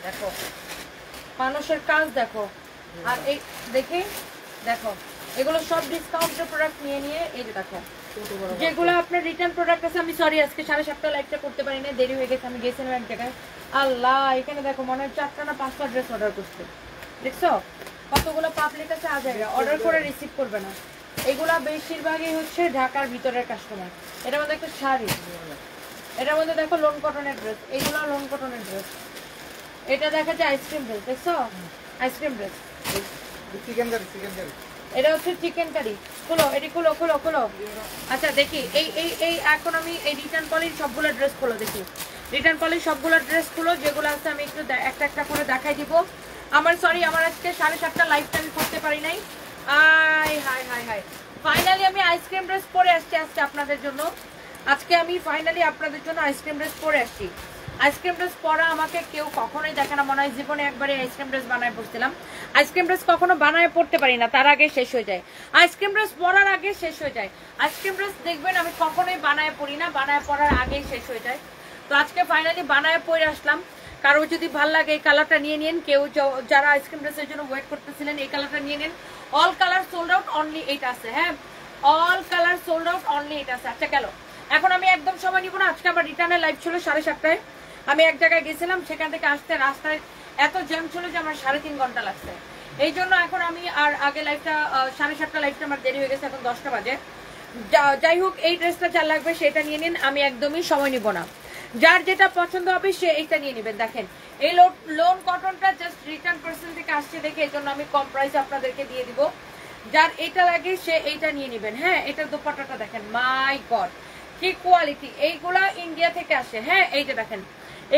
দেখো মানুষের কাজ দেখো, আর এই দেখি দেখো এগুলো সব ডিসকাউন্টের প্রোডাক্ট নিয়ে এই যে দেখো যেগুলো আপনার রিটার্ন প্রোডাক্ট আছে। আমি সরি আজকে 7:30 লাইভটা করতে পারি না, দেরি হয়ে গেছে, আমি গেছিলাম এক জায়গায়। আল্লাহ, এখানে দেখো মনে হয় 4টা না 5টা ড্রেস অর্ডার করছে, দেখছো কতগুলো পাবলিক আছে আজ অর্ডার করে রিসিভ করবে না। এগুলা বেশিরভাগই হচ্ছে ঢাকার ভিতরের কাস্টমার। এটার মধ্যে একটা শাড়ি, এটার মধ্যে দেখো লোন কটনের ড্রেস, এইগুলো লোন কটনের ড্রেস। এটা দেখা যায় আইসক্রিম ড্রেস, দেখছো আইসক্রিম ড্রেস। এটা হচ্ছে চিকেন কারি। খুলো এটি, খুলো খুলো খুলো। আচ্ছা দেখি এই এই এই এখন আমি এই রিটার্ন পলির সবগুলো ড্রেস খুলো, দেখি রিটার্ন পলির সবগুলো ড্রেস খুলো যেগুলো আছে। আমি একটু একটা একটা করে দেখাই দিব। আমার সরি, আমার আজকে 7:30 লাইভটা আমি করতে পারি নাই। High high high high, finally আমি আইসক্রিম ড্রেস পরে আসছি আজকে আপনাদের জন্য। আজকে আমি ফাইনালি আপনাদের জন্য আইসক্রিম ড্রেস পরে আসছি। আইসক্রিম ড্রেস পরা আমাকে কেউ কখনোই দেখে না, মনে হয় জীবনে একবারে আইসক্রিম ড্রেস বানায় পড়ছিলাম। আইসক্রিম ড্রেস কখনো বানায় পড়তে পারি না, তার আগে শেষ হয়ে যায়। আইসক্রিম ড্রেস পরার আগে শেষ হয়ে যায়। আইসক্রিম ড্রেস দেখবেন আমি কখনোই বানায় পড়ি না, বানায় পড়ার আগেই শেষ হয়ে যায়। তো আজকে ফাইনালি বানায় পরে আসলাম। কারো যদি ভাল লাগে এই কালারটা নিয়ে নিন। কেউ যারা আইসক্রিম ড্রেসের জন্য ওয়েট করতেছিলেন এই কালারটা নিয়ে নিন। All colour sold out, only এইটা আছে। হ্যাঁ, all colour sold out, only এইটা আছে। আচ্ছা গেল, এখন আমি একদম সময় নিব না। আজকে আমার রিটার্নের লাইভ ছিল 7:30টায়। আমি এক জায়গায় গেছিলাম, সেখান থেকে আসতে রাস্তায় এত জ্যাম ছিল যে আমার 3.5 ঘন্টা লাগছে। এই জন্য এখন আমি আর আগে লাইভটা 7:30 লাইভটা আমার দেরি হয়ে গেছে, এখন 10টা বাজে। যাই হোক, এই ড্রেসটা যার লাগবে সেটা নিয়ে নিন, আমি একদমই সময় নিব না। যার যেটা পছন্দ হবে সে এইটা নিয়ে নেবেন। দেখেন এই লোন কটনটা জাস্ট রিটার্ন পার্সেল থেকে আসছে দেখে এই জন্য আমি কম প্রাইসে আপনাদেরকে দিয়ে দিব। যার এটা লাগে সে এইটা নিয়ে নেবেন। হ্যাঁ, এটার দোপাট্টাটা দেখেন, মাই গড কি কোয়ালিটি। এইগুলা ইন্ডিয়া থেকে আসে। হ্যাঁ, এই যে দেখেন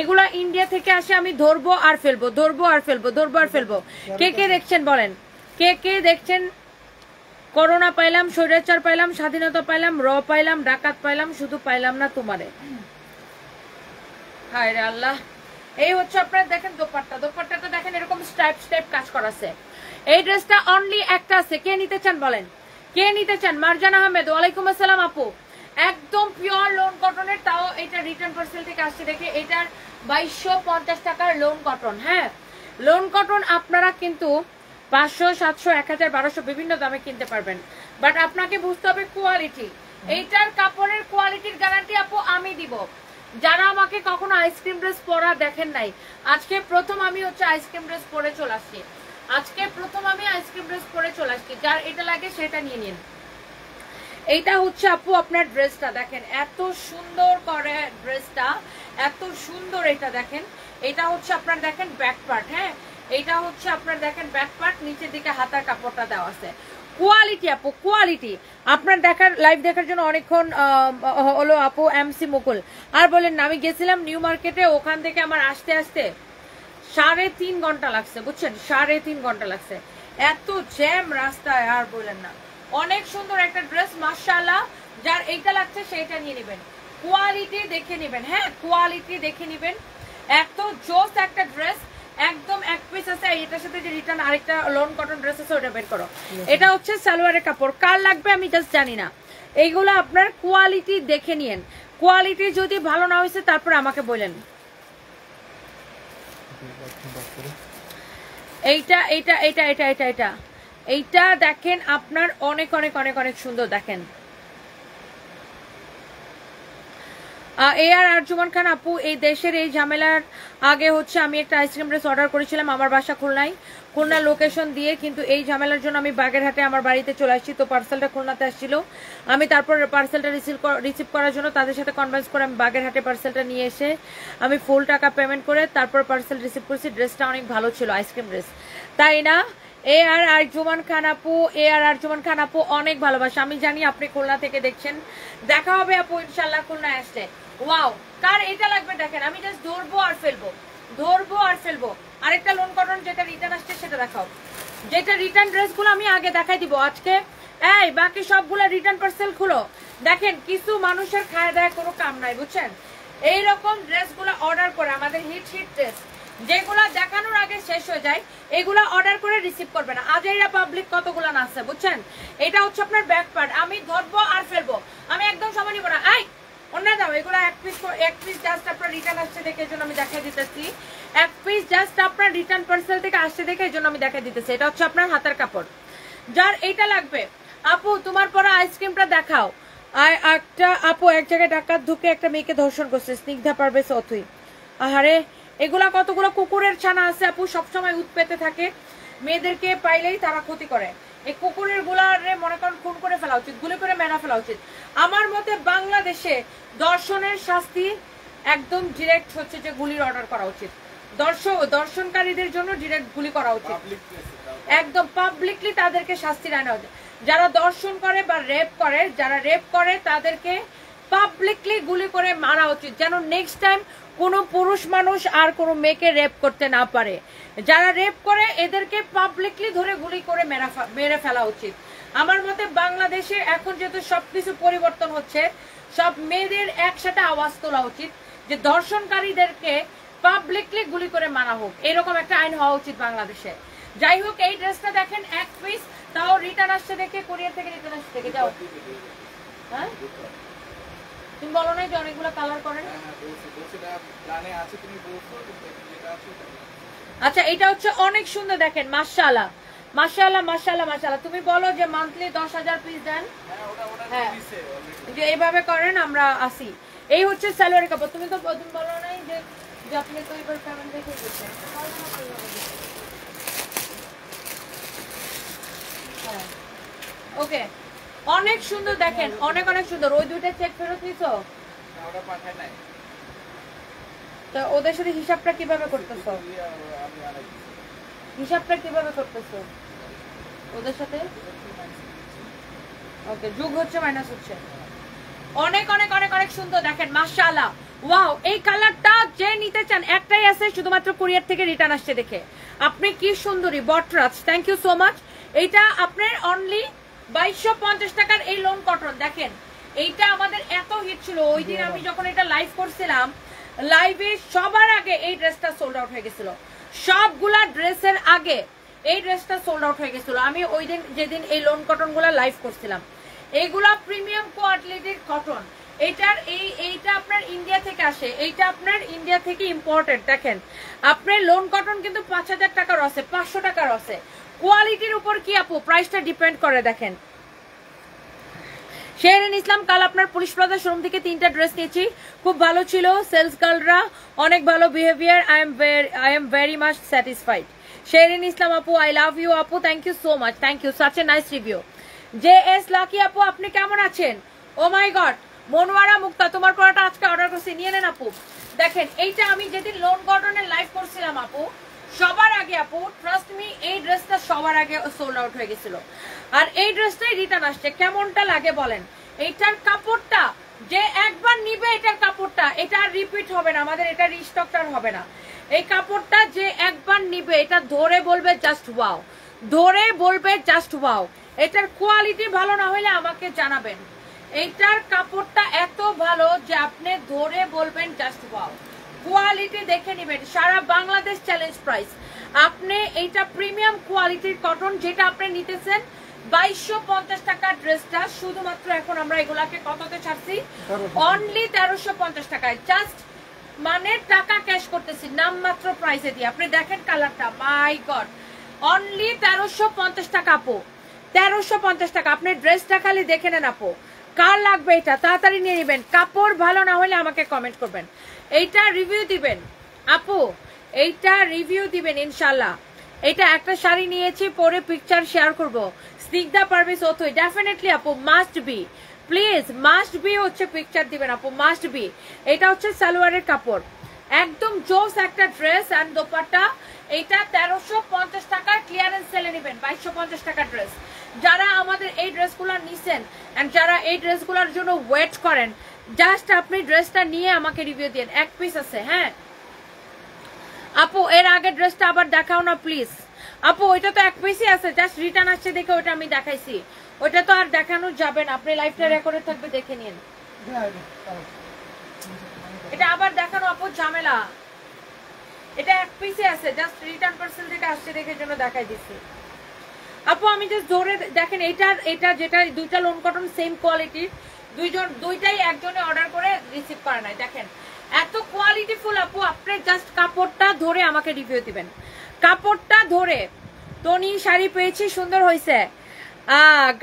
এগুলা ইন্ডিয়া থেকে আসে। আমি ধরবো আর ফেলবো, ধরবো আর ফেলবো, ধরবো আর ফেলবো। কে কে দেখছেন বলেন, কে কে দেখছেন? করোনা পাইলাম, স্বৈরাচার পাইলাম, স্বাধীনতা পাইলাম, র পাইলাম, ডাকাত পাইলাম, শুধু পাইলাম না তোমারে। হায় রে আল্লাহ। এই হচ্ছে আপনার দেখেন দোপাট্টা, দোপাট্টাটা দেখেন এরকম স্ট্রাইপ স্ট্রাইপ কাজ করা আছে। এই ড্রেসটা অনলি একটা আছে, কে নিতে চান বলেন, কে নিতে চান? মারজান আহমেদ, ওয়ালাইকুম আসসালাম আপু। একদম পিওর লোন কটনের, তাও এটা রিটার্ন পার্সেল থেকে আসছে দেখে এটার 2250 টাকার লোন কটন। হ্যাঁ, লোন কটন আপনারা কিন্তু 500, 700, 1000, 1200 বিভিন্ন দামে কিনতে পারবেন, বাট আপনাকে বুঝতে হবে কোয়ালিটি। এইটার কাপড়ের কোয়ালিটির গ্যারান্টি আপু আমি দিব। যারা আমাকে কখনো আইসক্রিম ড্রেস পরা দেখেন নাই, আজকে প্রথম আমি হচ্ছে আইসক্রিম ড্রেস পরে চলে আসছি। আজকে প্রথম আমি আইসক্রিম ড্রেস পরে চলে আসছি। যার এটা লাগে সেটা নিয়ে নিন। এইটা হচ্ছে আপু আপনার ড্রেসটা দেখেন, এত সুন্দর করে ড্রেসটা, এত সুন্দর। এটা দেখেন, এটা হচ্ছে আপনার দেখেন ব্যাক পার্ট। হ্যাঁ, এইটা হচ্ছে আপনার দেখেন ব্যাক পার্ট, নিচের দিকে হাতার কাপড়টা দেওয়া আছে। কোয়ালিটি আপু, কোয়ালিটি। আপনার দেখার লাইভ দেখার জন্য অনেকক্ষণ হলো আপু। এমসি মুকুল আর বলেন না, আমি গেছিলাম নিউ মার্কেটে, ওখান থেকে আমার আসতে আসতে 3.5 ঘন্টা লাগছে, বুঝছেন, 3.5 ঘন্টা লাগছে। এত জ্যাম রাস্তায়, আর বলেন না। অনেক সুন্দর একটা ড্রেস মাশাআল্লাহ। যার এইটা লাগছে সেইটা নিয়ে নেবেন, কোয়ালিটি দেখে নেবেন। হ্যাঁ, কোয়ালিটি দেখে নেবেন। এত জোস একটা ড্রেস, একদম এক পিস আছে। এটার সাথে যে রিটার্ন আরেকটা লোন কটন ড্রেস আছে ওটা বের করো। এটা হচ্ছে সালোয়ারের কাপড়, কার লাগবে আমি জাস্ট জানি না। এইগুলো আপনার কোয়ালিটি দেখে নিয়েন, কোয়ালিটি যদি ভালো না হয়েছে তারপর আমাকে বলেন। এইটা এইটা এইটা এইটা এইটা এইটা এইটা দেখেন আপনার অনেক অনেক অনেক অনেক সুন্দর। দেখেন আর জুমান খান আপু, এই দেশের এই ঝামেলার আগে হচ্ছে আমি একটা আইসক্রিম ড্রেস অর্ডার করেছিলাম, আমার বাসা খুলনায়, খুলনা লোকেশন দিয়ে, কিন্তু এই ঝামেলার জন্য আমি বাগেরহাটে আমার বাড়িতে চলে আসছি। তো পার্সেলটা খুলনাতে আসছিল, আমি তারপর পার্সেলটা রিসিভ করার জন্য তাদের সাথে কনভিন্স করে আমি বাগেরহাটে পার্সেলটা নিয়ে এসে আমি ফুল টাকা পেমেন্ট করে তারপর পার্সেল রিসিভ করছি। ড্রেসটা অনেক ভালো ছিল, আইসক্রিম ড্রেস, তাই না? আর জুমান খান আপু, আর জুমান খান আপু অনেক ভালোবাসা। আমি জানি আপনি খুলনা থেকে দেখছেন, দেখা হবে আপু ইনশাল্লাহ খুলনায় আসলে। ওয়াও, কার এটা লাগবে দেখেন, আমি জাস্ট ধরবো আর ফেলবো, ধরবো আর ফেলবো। আরেকটা লোন কটন যেটা রিটার্ন আসছে সেটা দেখাও। যেটা রিটার্ন ড্রেসগুলো আমি আগে দেখাই দিব আজকে। এই বাকি সবগুলো রিটার্ন পার্সেল খুলো। দেখেন কিছু মানুষের খায় দেয় কোনো কাম নাই, বুঝছেন। এইরকম ড্রেসগুলো অর্ডার করে আমাদের হিট ড্রেস যেগুলা দেখানোর আগে শেষ হয়ে যায়, এগুলা অর্ডার করে রিসিভ করবে না। আজেরা পাবলিক কতগুলা নাচছে, বুঝছেন। এটা হচ্ছে আপনার ব্যাক পার্ট, আমি ধরবো আর ফেলবো, আমি একদম সময় নিব না। ওনা দাও এগুলো এক পিস জাস্ট আপনার রিটার্ন আসছে দেখে এজন্য আমি দেখাই দিতেছি। এক পিস জাস্ট আপনার রিটার্ন পার্সেল থেকে আসছে দেখে এজন্য আমি দেখাই দিতেছি। এটা হচ্ছে আপনার হাতের কাপড়। যার এইটা লাগবে আপু তোমার পরা আইসক্রিমটা দেখাও। আর একটা আপু এক জায়গায় ডাকাত ঢুকে একটা মেয়েকে ধর্ষণ করছে, স্নিগ্ধা পারবে অথই। আহারে এগুলা কতগুলো কুকুরের ছানা আছে আপু, সবসময় উৎপেতে থাকে, মেয়েদেরকে পাইলেই তারা ক্ষতি করে। এই কুকুরের গুলারে মনে করেন খুন করে ফেলা উচিত, গুলি করে মেরা ফেলা উচিত। আমার মতে বাংলাদেশে দর্শনের শাস্তি একদম ডিরেক্ট হচ্ছে যে গুলির অর্ডার করা উচিত। দর্শনকারীদের জন্য ডিরেক্ট গুলি করা উচিত, একদম পাবলিকলি তাদেরকে শাস্তি আনা উচিত। যারা দর্শন করে বা যারা রেপ করে তাদেরকে পাবলিকলি গুলি করে মারা উচিত, যেন নেক্সট টাইম কোনো পুরুষ মানুষ আর কোনো মেয়েকে রেপ করতে না পারে। যারা রেপ করে এদেরকে পাবলিকলি ধরে গুলি করে মেরে ফেলা উচিত। আমার মতে বাংলাদেশে এখন যেহেতু সবকিছু পরিবর্তন হচ্ছে, সব মেয়েদের একসাথে আওয়াজ তোলা উচিত যে দর্শনকারীদেরকে পাবলিকলি গুলি করে মারা হোক, এরকম একটা আইন হওয়া উচিত বাংলাদেশে। যাই হোক এই ড্রেসটা দেখেন এক পিস, তাও রিটার্ন আসছে দেখে, কোরিয়ার থেকে রিটার্ন আসছে দেখে। যাও হ্যাঁ তুমি বলো না যে অনেকগুলো কালার করেন। আচ্ছা এটা হচ্ছে অনেক সুন্দর দেখেন, মাশাআল্লাহ মাশাআল্লাহ মাশাআল্লাহ মাশাআল্লাহ। তুমি বলো যে মান্থলি 10,000 পিস দেন, হ্যাঁ যে এইভাবে করেন আমরা আসি। এই হচ্ছে সালোয়ারের কাপড়। তুমি বলো নাই যে আপনি তো এবার পেমেন্ট দেখে দিচ্ছেন। হ্যাঁ ওকে অনেক সুন্দর দেখেন, অনেক অনেক সুন্দর। ওই দুইটা চেক ফেরত নিছো? তো ওদের সাথে হিসাবটা কিভাবে করতেছো? হিসাবটা কিভাবে করতেছো ওদের সাথে? ওকে যোগ হচ্ছে মাইনাস হচ্ছে। অনেক অনেক অনেক অনেক সুন্দর দেখেন মাশাআল্লাহ। ওয়াও এই কালারটা যে নিতে চান একটাই আছে, শুধুমাত্র কোরিয়ার থেকে রিটার্ন আসছে দেখে। আপনি কি সুন্দরী বটরাজ, থ্যাংক ইউ সো মাচ। এইটা আপনার অনলি 2250 টাকার এই লোন কটন। দেখেন এইটা আমাদের এত হিট ছিল, ওই দিন আমি যখন এটা লাইভ করছিলাম, লাইভে সবার আগে এই ড্রেসটা সোল্ড আউট হয়ে গেছিল। সবগুলা ড্রেসের আগে এই ড্রেসটা সোল্ড আউট হয়ে গেছিল। আমি ওই দিন যেদিন এই লোন কটন গুলা লাইভ করছিলাম, এইগুলা প্রিমিয়াম কোয়ালিটির কটন। এইটা আপনার ইন্ডিয়া থেকে আসে, এইটা আপনার ইন্ডিয়া থেকে ইম্পোর্টেড। দেখেন আপনার লোন কটন কিন্তু 5000 টাকার আছে, 500 টাকার আছে। কোয়ালিটির উপর কি আপু প্রাইসটা ডিপেন্ড করে। দেখেন শেহরিন ইসলাম, কাল আপনার পুলিশ প্লাজা শোরুম থেকে 3টা ড্রেস নিয়েছি, খুব ভালো ছিল, সেলস গার্লরা অনেক ভালো behaviour, I am very much satisfied. Shehrin Islam আপু আই লাভ ইউ আপু, thank you so much, thank you, such a nice review. JS Lucky আপু আপনি কেমন আছেন? ও মাই গড মনোয়ারা মুক্তা তোমার পরাটা আজকে অর্ডার করছি, নিয়ে নেন আপু। দেখেন এইটা আমি যেদিন লোন কটনের লাইভ করছিলাম আপু, সবার আগে আপু ট্রাস্ট মি এই ড্রেসটা সবার আগে সোল্ড আউট হয়ে গেছিল, আর এই ড্রেসটাই রিটার্ন আসছে। কেমনটা লাগে বলেন? এইটার কাপড়টা যে একবার নিবে, এটার কাপড়টা এটা রিপিট হবে না, আমাদের এটা রিস্টকটার হবে না। এই কাপড়টা যে একবার নিবে এটা ধরে বলবে জাস্ট ওয়াও, ধরে বলবে জাস্ট ওয়াও। এটার কোয়ালিটি ভালো না হলে আমাকে জানাবেন। এইটার কাপড়টা এত ভালো যে আপনি ধরে বলবেন জাস্ট ওয়াও। কোয়ালিটি দেখে নেবেন, সারা বাংলাদেশ চ্যালেঞ্জ প্রাইস। আপনি এইটা প্রিমিয়াম কোয়ালিটির কটন যেটা আপনি নিতেছেন 2250 টাকার ড্রেসটা, শুধুমাত্র এখন আমরা এগুলাকে কততে ছাড়ছি? অনলি 1350 টাকায়। জাস্ট মানে টাকা ক্যাশ করতেছি নামমাত্র প্রাইসে দিয়ে। আপনি দেখেন কালারটা, মাই গড, অনলি 1350 টাকা আপু, 1350 টাকা। আপনি ড্রেসটা খালি দেখে নেন আপু, কার লাগবে এটা তাড়াতাড়ি নিয়ে নেবেন। কাপড় ভালো না হলে আমাকে কমেন্ট করবেন, এইটা রিভিউ দিবেন আপু, এইটা রিভিউ দিবেন ইনশাল্লাহ। এটা একটা শাড়ি নিয়েছি, পরে পিকচার শেয়ার করব। স্নিগ্ধা পারভেজ অথই, ডেফিনেটলি আপু must be, please must be হচ্ছে পিকচার দিবেন আপু, মাস্ট বি। এটা হচ্ছে সালোয়ারের কাপড়, একদম জোস একটা ড্রেস অ্যান্ড দোপাট্টা। এইটা 1350 টাকার ক্লিয়ারেন্স সেলে নেবেন, 2250 টাকার ড্রেস। যারা আমাদের এই ড্রেসগুলো নিছেন এন্ড যারা এই ড্রেসগুলোর জন্য ওয়েট করেন, জাস্ট আপনি ড্রেসটা নিয়ে আমাকে রিভিউ দিন। এক পিস আছে হ্যাঁ আপু, এর আগে ড্রেসটা আবার দেখাও না প্লিজ আপু। ওইটা তো এক পিসই আছে, জাস্ট রিটার্ন আসছে দেখে ওইটা আমি দেখাইছি, ওইটা তো আর দেখানো যাবে না। আপনি লাইফটা রেকর্ডে থাকবে, দেখে নিন। এটা আবার দেখানো আপু ঝামেলা, এটা এক পিসে আছে, জাস্ট রিটার্ন পার্সেল থেকে আসছে দেখে জন্য দেখাই দিচ্ছি আপু। আমি জাস্ট ধরে দেখেন, এটা যেটা দুইটা লোন কটন সেম কোয়ালিটির, দুইটাই একজনে অর্ডার করে রিসিভ করে নাই। দেখেন এত কোয়ালিটিফুল আপু, আপনি জাস্ট কাপড়টা ধরে আমাকে রিভিউ দিবেন, কাপড়টা ধরে। টনি শাড়ি পেয়েছি, সুন্দর হয়েছে।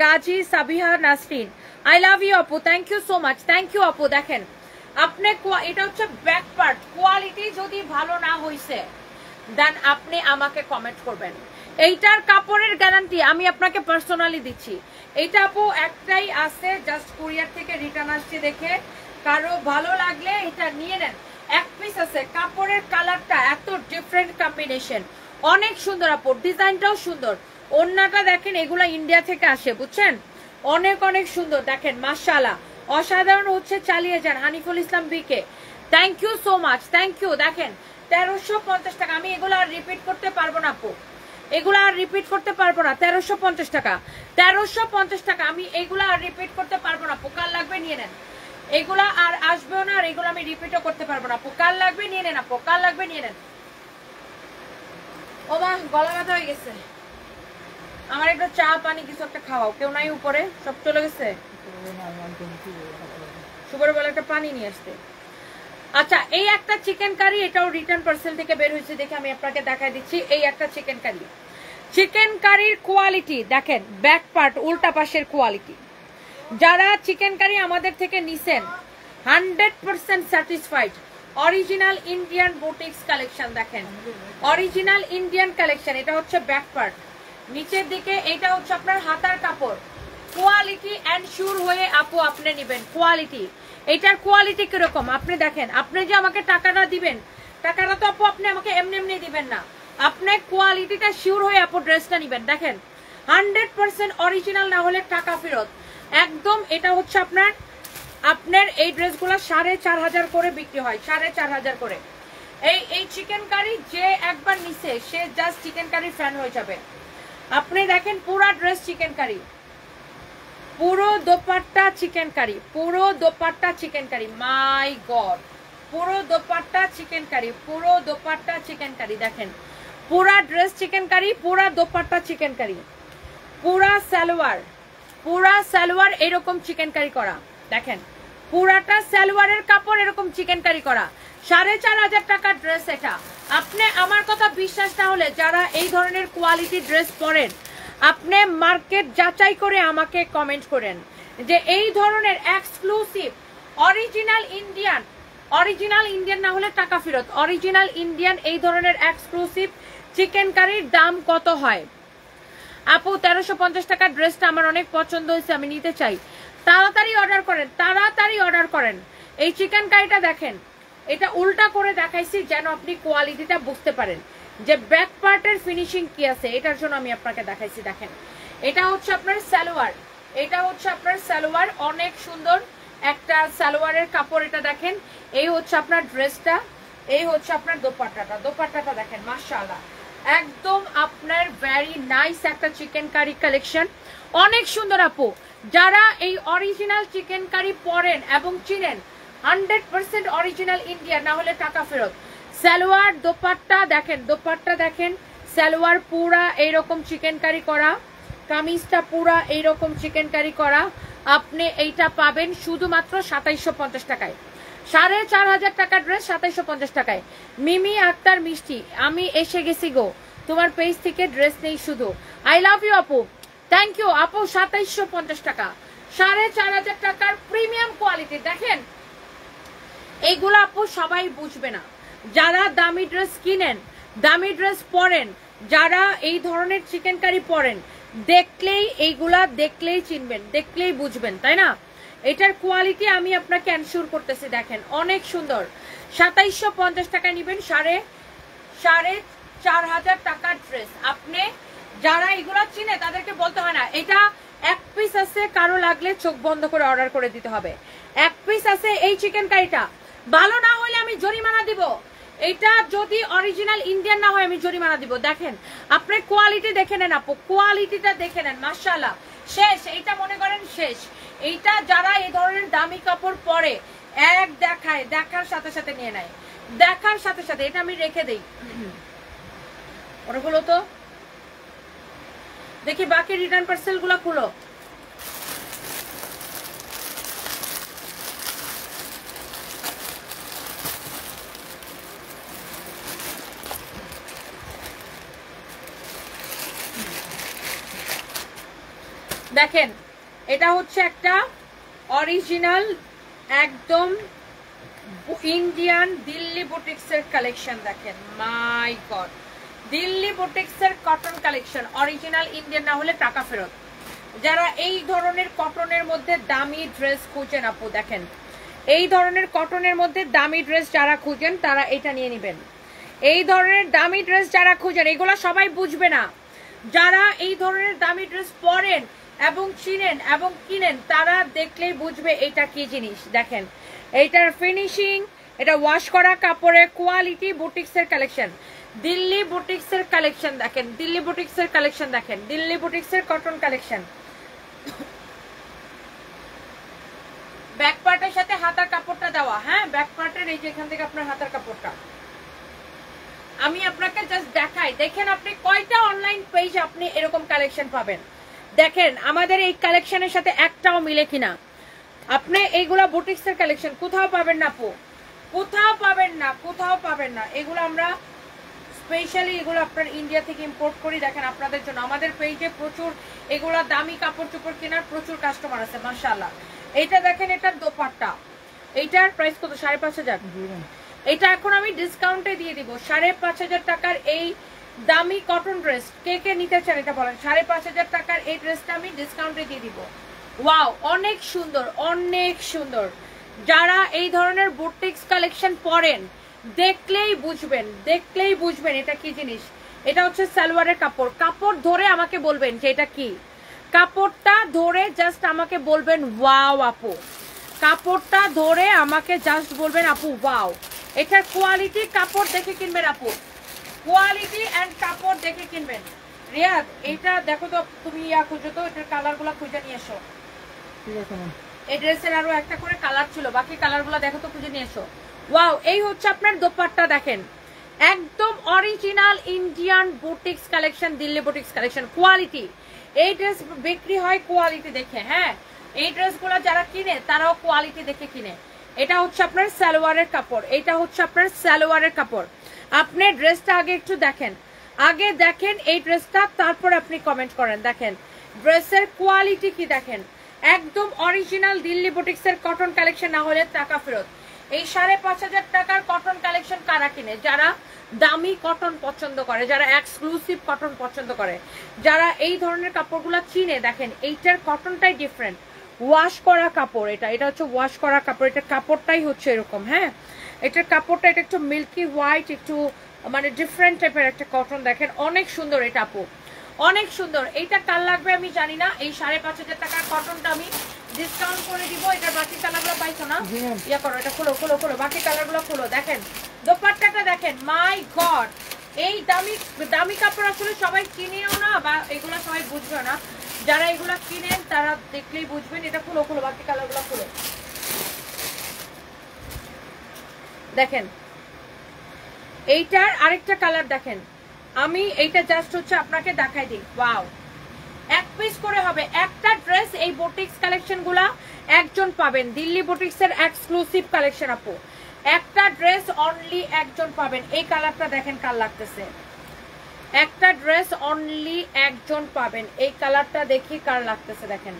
Gazi Sabiha Nasrin, I love you আপু, thank you so much, thank you আপু। দেখেন আপনি, এটা হচ্ছে ব্যাক পার্ট, কোয়ালিটি যদি ভালো না হয়েছে দেন আপনি আমাকে কমেন্ট করবেন। এইটার কাপড়ের গ্যারান্টি আমি আপনাকে পার্সোনালি দিচ্ছি। এইটা আপু একটাই আছে, জাস্ট কুরিয়ার থেকে রিটার্ন আসছে দেখে, কারো ভালো লাগলে এটা নিয়ে নেন। এক পিস আছে, কাপড়ের কালারটা এত ডিফারেন্ট কম্বিনেশন, অনেক সুন্দর আপু, ডিজাইনটাও সুন্দর। ওন্নাটা দেখেন, এগুলা ইন্ডিয়া থেকে আসে, বুঝছেন, অনেক অনেক সুন্দর। দেখেন মাশাআল্লাহ, অসাধারণ হচ্ছে, চালিয়ে যান। Haniful Islam BK, thank you so much, thank you. দেখেন 1350 টাকা, আমি এগুলো আর রিপিট করতে পারবো না আপু, এগুলো আর রিপিট করতে পারবো না। 1350 টাকা, 1350 টাকা, আমি এগুলো আর রিপিট করতে পারবো না। পোকার লাগবে নিয়ে নেন, এগুলা আর আসবেও না, আর এগুলো আমি রিপিটও করতে পারবো না। পোকার লাগবে নিয়ে নেন, পোকার লাগবে নিয়ে নেন। ও মা, গলা ব্যথা হয়ে গেছে আমার, একটু চা পানি কিছু একটা খাওয়াও। কেউ নাই উপরে, সব চলে গেছে। সুপার বলে একটা পানি নিয়ে আসতে। আচ্ছা, এই একটা চিকেন কারি, এটাও রিটার্ন পার্সেল থেকে বের হয়েছে দেখে আমি আপনাকে দেখাই দিচ্ছি। এই একটা চিকেন কারি, চিকেন কারির কোয়ালিটি দেখেন, ব্যাক পার্ট উল্টা পাশের কোয়ালিটি। যারা চিকেন কারি আমাদের থেকে নিছেন 100% satisfied. Original Indian boutiques collection, দেখেন অরিজিনাল ইন্ডিয়ান কালেকশন। এটা হচ্ছে ব্যাক পার্ট, নিচের দিকে এটা হচ্ছে আপনার হাতার কাপড়। কোয়ালিটি এনশিওর হয়ে আপু আপনি নেবেন। কোয়ালিটি, এটার কোয়ালিটি কিরকম আপনি দেখেন। আপনি যে আমাকে টাকাটা দিবেন, টাকাটা তো আপু আপনি আমাকে এমনি এমনি দিবেন না, আপনি কোয়ালিটিটা শিওর হয়ে আপু ড্রেসটা নেবেন। দেখেন 100% অরিজিনাল, না হলে টাকা ফেরত একদম। এটা হচ্ছে আপনার এই ড্রেসগুলো 4500 করে বিক্রি হয়, 4500 করে। এই চিকেন কারি যে একবার নিছে সে জাস্ট চিকেন কারি ফ্যান হয়ে যাবে। আপনি দেখেন পুরা ড্রেস চিকেন কারি, পুরো দোপাট্টা চিকেন কারি, পুরো দোপাট্টা চিকেন কারি, মাই গড, পুরো দোপাট্টা চিকেন কারি, পুরো দোপাট্টা চিকেন কারি। দেখেন পুরা ড্রেস চিকেন কারি, পুরা দোপাট্টা চিকেন কারি, পুরা সালোয়ার এরকম চিকেন কারি করা। দেখেন পুরাটা সালোয়ারের কাপড় এরকম চিকেন কারি করা। 4500 টাকার ড্রেস এটা। আপনি আমার কথা বিশ্বাস না হলে, যারা এই ধরনের কোয়ালিটি ড্রেস পরেন, আপনি মার্কেট যাচাই করে আমাকে কমেন্ট করেন যে এই ধরনের এক্সক্লুসিভ অরিজিনাল ইন্ডিয়ান না হলে টাকা ফেরত, অরিজিনাল ইন্ডিয়ান এই ধরনের এক্সক্লুসিভ চিকেন কারির দাম কত হয় আপু? 1350 টাকার ড্রেসটা আমার অনেক পছন্দ হয়েছে, আমি নিতে চাই। তাড়াতাড়ি অর্ডার করেন, তাড়াতাড়ি অর্ডার করেন। এই চিকেন কারিটা দেখেন, এটা উল্টা করে দেখাইছি যেন আপনি কোয়ালিটিটা বুঝতে পারেন যে ব্যাক পার্টের ফিনিশিং কি আছে, এটার জন্য আমি আপনাকে দেখাইছি। দেখেন এটা হচ্ছে আপনার সালোয়ার, এটা হচ্ছে আপনার সালোয়ার, অনেক সুন্দর একটা সালোয়ারের কাপড়। এটা দেখেন, এই হচ্ছে আপনার ড্রেসটা, এই হচ্ছে আপনার দোপাট্টাটা। দোপাট্টাটা দেখেন মাশাআল্লাহ, একদম আপনার ভেরি নাইস একটা চিকেন কারি কালেকশন, অনেক সুন্দর আপু। যারা এই অরিজিনাল চিকেন কারি পরেন এবং চিনেন, 100% অরিজিনাল ইন্ডিয়া, না হলে টাকা ফেরত। সালোয়ার দোপাট্টা দেখেন, দোপাট্টা দেখেন, সালোয়ার পুরা এইরকম চিকেন কারি করা, কামিজটা পুরা এইরকম চিকেন কারি করা। আপনি এইটা পাবেন শুধুমাত্র 2750 টাকায়। 4500 টাকার ড্রেস 2750 টাকায়। মিমি আক্তার মিষ্টি, আমি এসে গেছি গো, তোমার পেজ থেকে ড্রেস নেই শুধু। আই লাভ ইউ আপু, থ্যাংক ইউ আপু। 2750 টাকা, 4500 টাকার প্রিমিয়াম কোয়ালিটি। দেখেন এইগুলো আপু সবাই বুঝবে না, যারা দামি ড্রেস কিনেন, দামি ড্রেস পরেন, যারা এই ধরনের চিকেন কারি পরেন, দেখলেই এইগুলা দেখলেই চিনবেন, দেখলেই বুঝবেন, তাই না? এটার কোয়ালিটি আমি আপনাকে এনশিওর করতেছি। দেখেন অনেক সুন্দর। 2750 টাকা নেবেন, 4500 টাকার ড্রেস। আপনি যারা এগুলা চিনে তাদেরকে বলতে হয় না, এটা এক পিস আছে, কারো লাগলে চোখ বন্ধ করে অর্ডার করে দিতে হবে। এক পিস আছে এই চিকেন কারিটা, ভালো না হলে আমি জরিমানা দিব। এটা যদি অরিজিনাল ইন্ডিয়ান না হয় আমি জরিমানা দিব। দেখেন আপনি কোয়ালিটি দেখে নেন আপু, কোয়ালিটিটা দেখে নেন মাশাআল্লাহ। শেষ, এইটা মনে করেন শেষ। এইটা যারা এই ধরনের দামি কাপড় পরে, এক দেখায়, দেখার সাথে সাথে নিয়ে নেয়, দেখার সাথে সাথে। এটা আমি রেখে দেই, ওগুলো তো দেখি। বাকি রিটার্ন পার্সেল গুলো খুলো। দেখেন এটা হচ্ছে একটা অরিজিনাল একদম ইন্ডিয়ান দিল্লি বুটিক্সের কালেকশন। দেখেন মাই গড, দিল্লি বুটিক্সের কটন কালেকশন অরিজিনাল ইন্ডিয়ান না হলে টাকা ফেরত। যারা এই ধরনের কটনের মধ্যে দামি ড্রেস খুঁজেন আপু, দেখেন এই ধরনের কটনের মধ্যে দামি ড্রেস যারা খুঁজেন তারা এটা নিয়ে নেবেন। এই ধরনের দামি ড্রেস যারা খুঁজেন, এগুলো সবাই বুঝবে না, যারা এই ধরনের দামি ড্রেস পরেন এবং চিনেন এবং কিনেন তারা দেখলেই বুঝবে এটা কি জিনিস। দেখেন এইটার ফিনিশিং, এটা ওয়াশ করা কাপড়ের কোয়ালিটি, বুটিক্সের কালেকশন, দিল্লি বুটিক্সের কালেকশন। দেখেন দিল্লি বুটিক্সের কালেকশন, দেখেন দিল্লি বুটিক্সের কটন কালেকশন। ব্যাক পার্টের সাথে হাতার কাপড়টা দেওয়া, হ্যাঁ ব্যাক পার্টের এই যে এখান থেকে আপনার হাতার কাপড়টা আমি আপনাকে জাস্ট দেখাই। দেখেন আপনি কয়টা অনলাইন পেজ আপনি এরকম কালেকশন পাবেন। দেখেন আমাদের এই কালেকশনের সাথে একটাও মিলে কিনা। আপনি এইগুলা বুটিক্সের কালেকশন কোথাও পাবেন না আপু, কোথাও পাবেন না, কোথাও পাবেন না। এগুলো আমরা স্পেশালি এগুলো আপনার ইন্ডিয়া থেকে ইম্পোর্ট করি। দেখেন আপনাদের জন্য আমাদের পেজে প্রচুর এগুলা দামি কাপড় চোপড় কেনার প্রচুর কাস্টমার আছে মাশাআল্লাহ। এইটা দেখেন এটার দোপাট্টা, এইটার প্রাইস কত? 5,500। এটা এখন আমি ডিসকাউন্টে দিয়ে দিব 5,500 টাকার এই দামি কটন ড্রেস। কে কে নিতে চান এটা বলেন। 5,500 টাকার এই ড্রেসটা আমি ডিসকাউন্টে দিয়ে দিব। ওয়াও অনেক সুন্দর, অনেক সুন্দর। যারা এই ধরনের বুটিক্স কালেকশন পরেন দেখলেই বুঝবেন, দেখলেই বুঝবেন এটা কি জিনিস। এটা হচ্ছে সালোয়ারের কাপড়। কাপড় ধরে আমাকে বলবেন যে এটা কি, কাপড়টা ধরে জাস্ট আমাকে বলবেন ওয়াও আপু, কাপড়টা ধরে আমাকে জাস্ট বলবেন আপু ওয়াও। এটার কোয়ালিটি কাপড় দেখে কিনবেন আপু, কোয়ালিটি এন্ড কাপড় দেখে কিনবেন। রিয়াদ এটা দেখো তো তুমি, খুঁজো তো এটার কালার গুলা খুঁজে নিয়ে এসো। এই ড্রেসের আরো একটা করে কালার ছিল, বাকি কালার গুলা দেখো তো খুঁজে নিয়ে এসো। ওয়াও এই হচ্ছে আপনার দোপাট্টা। দেখেন একদম original Indian boutiques collection, Delhi boutiques collection quality. এই ড্রেস বিক্রি হয় কোয়ালিটি দেখে, হ্যাঁ এই ড্রেসগুলো যারা কিনে তারাও কোয়ালিটি দেখে কিনে। এটা হচ্ছে আপনার সালোয়ারের কাপড়, এটা হচ্ছে আপনার সালোয়ারের কাপড়। আপনি ড্রেসটা আগে একটু দেখেন, আগে দেখেন এই ড্রেসটা, তারপর আপনি কমেন্ট করেন। দেখেন ড্রেসের কোয়ালিটি কি, দেখেন একদম অরিজিনাল দিল্লি বুটিক্সের কটন কালেকশন না হলে টাকা ফেরত। এই 5,500 টাকার কটন কালেকশন কারা কিনে? যারা দামি কটন পছন্দ করে, যারা এক্সক্লুসিভ কটন পছন্দ করে, যারা এই ধরনের কাপড়গুলো চিনে। দেখেন এইটার কটনটাই ডিফারেন্ট, ওয়াশ করা কাপড়। এটা হচ্ছে ওয়াশ করা কাপড়, এটার কাপড়টাই হচ্ছে এরকম। হ্যাঁ এটার কাপড়টা এটা একটু মিল্কি হোয়াইট, একটু মানে ডিফারেন্ট টাইপের একটা কটন। দেখেন অনেক সুন্দর এটা আপু, অনেক সুন্দর। এইটা কাল লাগবে আমি জানি না। এই 5,500 টাকার কটনটা আমি ডিসকাউন্ট করে দিব। এটার বাকি কালারগুলো পাইছো না, ইয়া করো, এটা খোলো খোলো খোলো, বাকি কালারগুলো খোলো। দেখেন দোপাট্টাটা দেখেন, মাই গড এই দামি দামি কাপড় আসলে সবাই কিনেও না, বা এগুলো সবাই বুঝবে না। যারা এগুলা কিনেন তারা দেখলেই বুঝবেন। এটা খোলো খোলো, বাকি কালারগুলো খোলো। দেখেন এইটার আরেকটা কালার দেখেন, আমি এইটা জাস্ট হচ্ছে আপনাকে দেখাই দিই। ওয়াও এক পিস করে হবে একটা ড্রেস। এই বুটিক্স কালেকশন গুলা একজন পাবেন, দিল্লি বুটিক্স এর এক্সক্লুসিভ কালেকশন আপু। একটা ড্রেস অনলি একজন পাবেন। এই কালারটা দেখেন কাল লাগতেছে, একটা ড্রেস অনলি একজন পাবেন। এই কালারটা দেখি কার লাগতেছে, দেখেন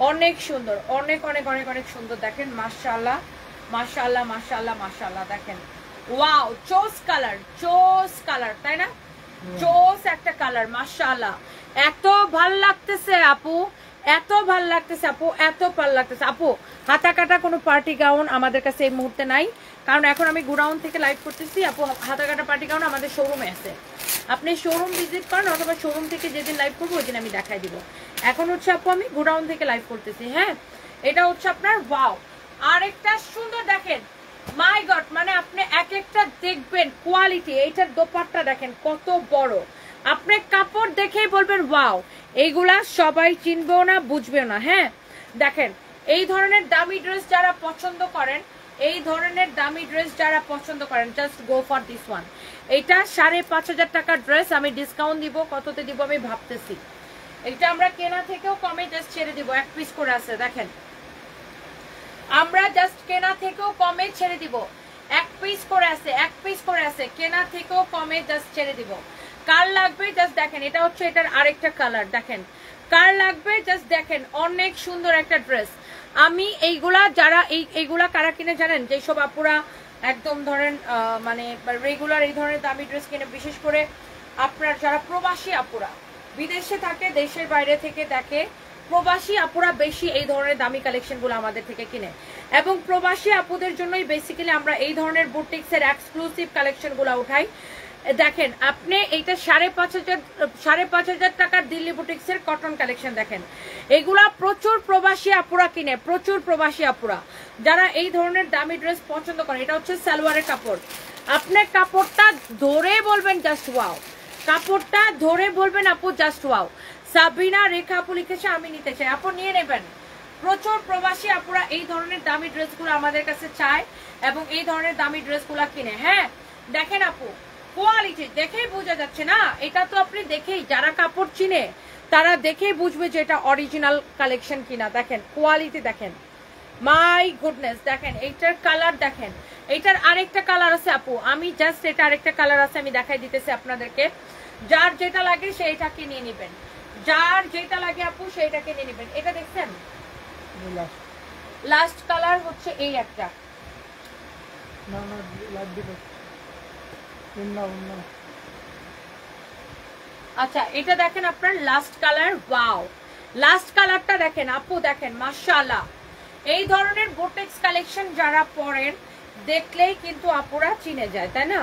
অনেক সুন্দর, অনেক অনেক অনেক অনেক সুন্দর। দেখেন মাশাআল্লাহ মাশাআল্লাহ মাশাআল্লাহ মাশাআল্লাহ। দেখেন ওয়াও চোস কালার, চোস কালার, তাই না? চোস একটা কালার মাশাআল্লাহ। এত ভাল লাগতেছে আপু, এত ভাল লাগতেছে আপু, এত ভাল লাগতেছে আপু। হাতা কাটা কোনো পার্টি গাউন আমাদের কাছে এই মুহূর্তে নাই, কারণ এখন আমি গোডাউন থেকে লাইভ করতেছি আপু। হাতা কাটা পার্টি গাউন আমাদের শোরুমে আছে, আপনি শোরুম ভিজিট করেন, অথবা শোরুম থেকে যেদিন লাইভ করবো ওই দিন আমি দেখাই দিব। এখন হচ্ছে আপু আমি গোডাউন থেকে লাইভ করতেছি। হ্যাঁ এটা হচ্ছে আপনার ওয়াও আরেকটা সুন্দর। দেখেন মাই গড, মানে আপনি এক একটা দেখবেন কোয়ালিটি। এইটার দোপাট্টা দেখেন কত বড়, আপনি কাপড় দেখেই বলবেন ওয়াও। এইগুলা সবাই চিনবেও না, বুঝবেও না। হ্যাঁ দেখেন এই ধরনের দামি ড্রেস যারা পছন্দ করেন, এই ধরনের দামি ড্রেস যারা পছন্দ করেন, just go for this one. এটা 5,500 টাকার ড্রেস আমি ডিসকাউন্ট দিব। কততে দিব আমি ভাবতেছি। এটা আমরা কেনা থেকেও কমে জাস্ট ছেড়ে দিব, এক পিস করে আছে। দেখেন আমরা জাস্ট কেনা থেকেও কমে ছেড়ে দিব, এক পিস করে আছে, এক পিস করে আছে, কেনা থেকেও কমে জাস্ট ছেড়ে দিব। কার লাগবে জাস্ট দেখেন। এটা হচ্ছে এটার আরেকটা কালার। দেখেন কার লাগবে জাস্ট দেখেন, অনেক সুন্দর একটা ড্রেস। আমি এইগুলা যারা এইগুলা কারা কিনে জানেন, যেসব আপুরা একদম ধরেন মানে রেগুলার এই ধরনের দামি ড্রেস কিনে, বিশেষ করে আপনার যারা প্রবাসী আপুরা বিদেশে থাকে, দেশের বাইরে থেকে দেখে, প্রবাসী আপুরা বেশি এই ধরনের দামি কালেকশনগুলো আমাদের থেকে কিনে। এবং প্রবাসী আপুদের জন্যই বেসিক্যালি আমরা এই ধরনের বুটিক্সের এক্সক্লুসিভ কালেকশনগুলো উঠাই। দেখেন আপনি এইটা 5,500 টাকার দিল্লি বুটিক্সের কটন কালেকশন দেখেন, এগুলা প্রচুর প্রবাসী আপুরা কিনে, প্রচুর প্রবাসী আপুরা যারা এই ধরনের দামি ড্রেস পছন্দ করে। এটা হচ্ছে সালোয়ারের কাপড়, আপনার কাপড়টা ধরে বলবেন জাস্ট ওয়াও, কাপড়টা ধরে বলবেন আপু জাস্ট ওয়াও। সাবিনা রেখা আপু লিখেছে আমি নিতে চাই, আপু নিয়ে নেবেন। প্রচুর প্রবাসী আপুরা এই ধরনের দামি ড্রেসগুলো আমাদের কাছে চায় এবং এই ধরনের দামি ড্রেসগুলো কিনে। হ্যাঁ দেখেন আপু, কোয়ালিটি দেখেই বোঝা যাচ্ছে না, এটা তো আপনি দেখেই, যারা কাপড় চিনে তারা দেখেই বুঝবে যে এটা অরিজিনাল কালেকশন কিনা। দেখেন কোয়ালিটি দেখেন, মাই গুডনেস। দেখেন এইটার কালার দেখেন, এইটার আরেকটা কালার আছে আপু, আমি জাস্ট এটা আরেকটা কালার আছে আমি দেখাই দিতেছি আপনাদেরকে। যার যেটা লাগে সেইটাকে নিয়ে নেবেন, যার যেটা লাগে আপু সেইটাকে নিয়ে নেবেন। এটা দেখছেন লাস্ট কালার হচ্ছে এই একটা, আচ্ছা এটা দেখেন আপনার লাস্ট কালার। ওয়াও, লাস্ট কালারটা দেখেন আপু, দেখেন মাশাআল্লাহ। এই ধরনের বুটিক্স কালেকশন যারা পরেন দেখলেই কিন্তু আপুরা চিনে যায়, তাই না?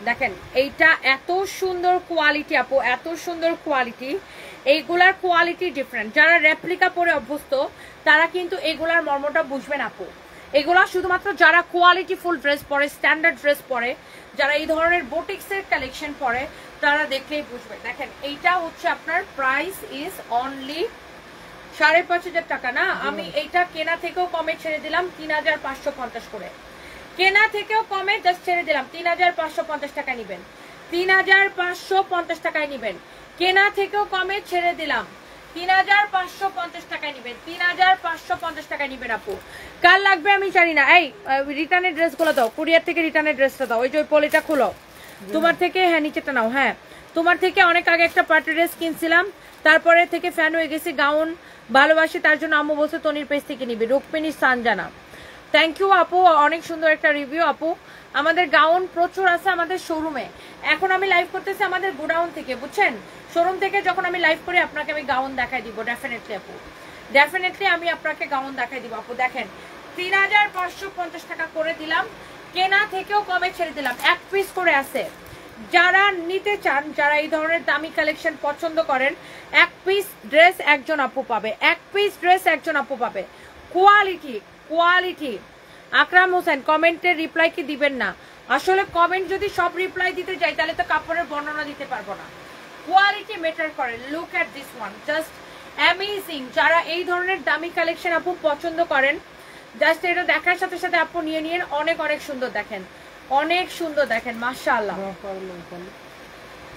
দেখেন এইটা এত সুন্দর কোয়ালিটি আপু, এত সুন্দর কোয়ালিটি, এইগুলার কোয়ালিটি ডিফারেন্ট। যারা রেপ্লিকা পরে অভ্যস্ত তারা কিন্তু এগুলার মর্মটা বুঝবেন আপু। এগুলা শুধুমাত্র যারা কোয়ালিটি ফুল ড্রেস পরে, স্ট্যান্ডার্ড ড্রেস পরে, যারা এই ধরনের বুটিক্সের কালেকশন পরে তারা দেখলেই বুঝবে। দেখেন এইটা হচ্ছে আপনার প্রাইস ইজ অনলি 5,500 টাকা না, আমি এইটা কেনা থেকেও কমে ছেড়ে দিলাম 3,550 করে, কেনা থেকেও কমে জাস্ট ছেড়ে দিলাম 3,550 টাকা নিবেন, 3,550 টাকায় নিবেন। কেনা থেকেও কমে ছেড়ে দিলাম 3,550 টাকায় নিবেন, 3,550 টাকায় নিবেন আপু। কার লাগবে আমি জানি না। এই রিটার্নের ড্রেসগুলো দাও, কুরিয়ার থেকে রিটার্নের ড্রেসটা দাও। ওই যে ওই পলিটা খুলো তোমার থেকে, হ্যাঁ নিচেটা নাও। হ্যাঁ তোমার থেকে অনেক আগে একটা পার্টি ড্রেস কিনছিলাম, তারপরে থেকে ফ্যান হয়ে গেছি, গাউন ভালোবাসি, তার জন্য আম্মু বলছে তনির পেজ থেকে নিবি। রুকমিনী সানজানা, থ্যাংক ইউ আপু, অনেক সুন্দর একটা রিভিউ আপু। আমাদের গাউন প্রচুর আছে আমাদের শোরুমে, এখন আমি লাইভ করতেছি আমাদের গোডাউন থেকে, বুঝছেন? শোরুম থেকে যখন আমি লাইভ করি আপনাকে আমি গাউন দেখাই দিব, ডেফিনেটলি আপু, ডেফিনেটলি আমি আপনাকে গাউন দেখাই দিব আপু। দেখেন 3,550 টাকা করে দিলাম, কেনা থেকেও কমে ছেড়ে দিলাম, এক পিস করে আছে। যারা নিতে চান, যারা এই ধরনের দামি কালেকশন পছন্দ করেন, এক পিস ড্রেস একজন আপু পাবে, এক পিস ড্রেস একজন আপু পাবে। Quality quality. আকরাম হোসেন কমেন্টের রিপ্লাই কি দিবেন না? আসলে কমেন্ট যদি সব রিপ্লাই দিতে যাই তাহলে তো কাপড়ের বর্ণনা দিতে পারবো না। কোয়ালিটি ম্যাটার করে। Look at this one, just amazing. যারা এই ধরনের দামি কালেকশন আপু পছন্দ করেন, জাস্ট এটা দেখার সাথে সাথে আপু নিয়ে নিন। অনেক অনেক সুন্দর দেখেন, অনেক সুন্দর দেখেন মাশাআল্লাহ।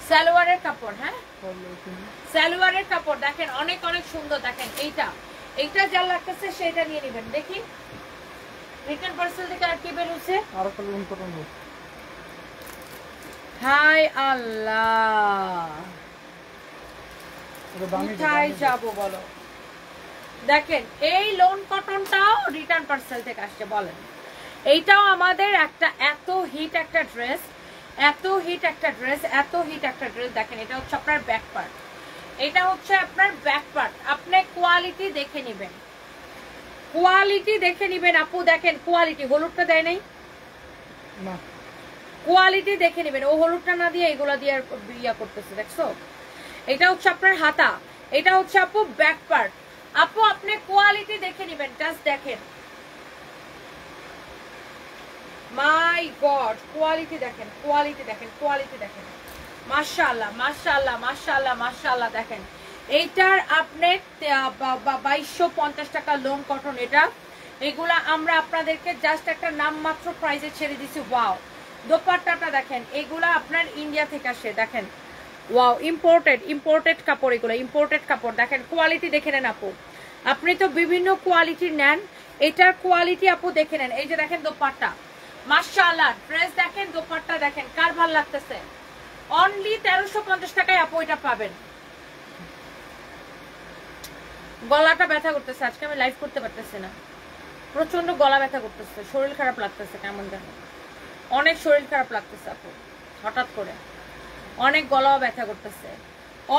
সালোয়ারের কাপড়, হ্যাঁ সালোয়ারের কাপড় দেখেন অনেক অনেক সুন্দর দেখেন। এইটা যা লাগতেছে সেটা নিয়ে নেবেন। দেখি রিটার্ন পার্সেল থেকে আর কি বের হচ্ছে। হাই আল্লাহ, কোথায় যাবো বলো? দেখেন এই লোন কটনটাও রিটার্ন পার্সেল থেকে আসছে, বলেন এইটাও আমাদের একটা এত হিট একটা ড্রেস, এত হিট একটা ড্রেস, এত হিট একটা ড্রেস। দেখেন এটা হচ্ছে আপনার ব্যাক পার্ট, এটা হচ্ছে আপনার ব্যাক পার্ট। আপনি কোয়ালিটি দেখে নেবেন, কোয়ালিটি দেখে নেবেন আপু। দেখেন কোয়ালিটি, হলুদটা দেয় নাই না, কোয়ালিটি দেখে নেবেন। ও হলুদটা না দিয়ে এগুলা দিয়ে ইয়া করতেছে, দেখছো? এটা হচ্ছে আপনার হাতা, এটা হচ্ছে আপু ব্যাক পার্ট। আপু আপনি কোয়ালিটি দেখে নেবেন, জাস্ট দেখেন। মাই গড, কোয়ালিটি দেখেন, কোয়ালিটি দেখেন, কোয়ালিটি দেখেন। মাশাআল্লাহ মাশাআল্লাহ মাশাআল্লাহ মাশাআল্লাহ। দেখেন এইটার আপনি 2250 টাকা লোন কটন। এটা এগুলা আমরা আপনাদেরকে জাস্ট একটা নামমাত্র প্রাইসে ছেড়ে দিছি। ওয়াও, দোপাট্টাটা দেখেন, এগুলা আপনার ইন্ডিয়া থেকে আসে। দেখেন ওয়াও, ইম্পোর্টেড কাপড়, এগুলো ইম্পোর্টেড কাপড়। দেখেন কোয়ালিটি দেখে নেন আপু, আপনি তো বিভিন্ন কোয়ালিটির নেন, এটার কোয়ালিটি আপু দেখে নেন। এই যে দেখেন দোপাট্টা, মাশাআল্লাহ। ড্রেস দেখেন, দোপাট্টা দেখেন, কার ভালো লাগতেছে? অনলি 1350 টাকায় আপু এটা পাবেন। গলাটা ব্যথা করতেছে, আজকে আমি লাইভ করতে পারতেছি না, প্রচন্ড গলা ব্যথা করতেছে, শরীর খারাপ লাগতেছে কেমন যেন, অনেক শরীর খারাপ লাগতেছে আপু হঠাৎ করে, অনেক গলাও ব্যথা করতেছে।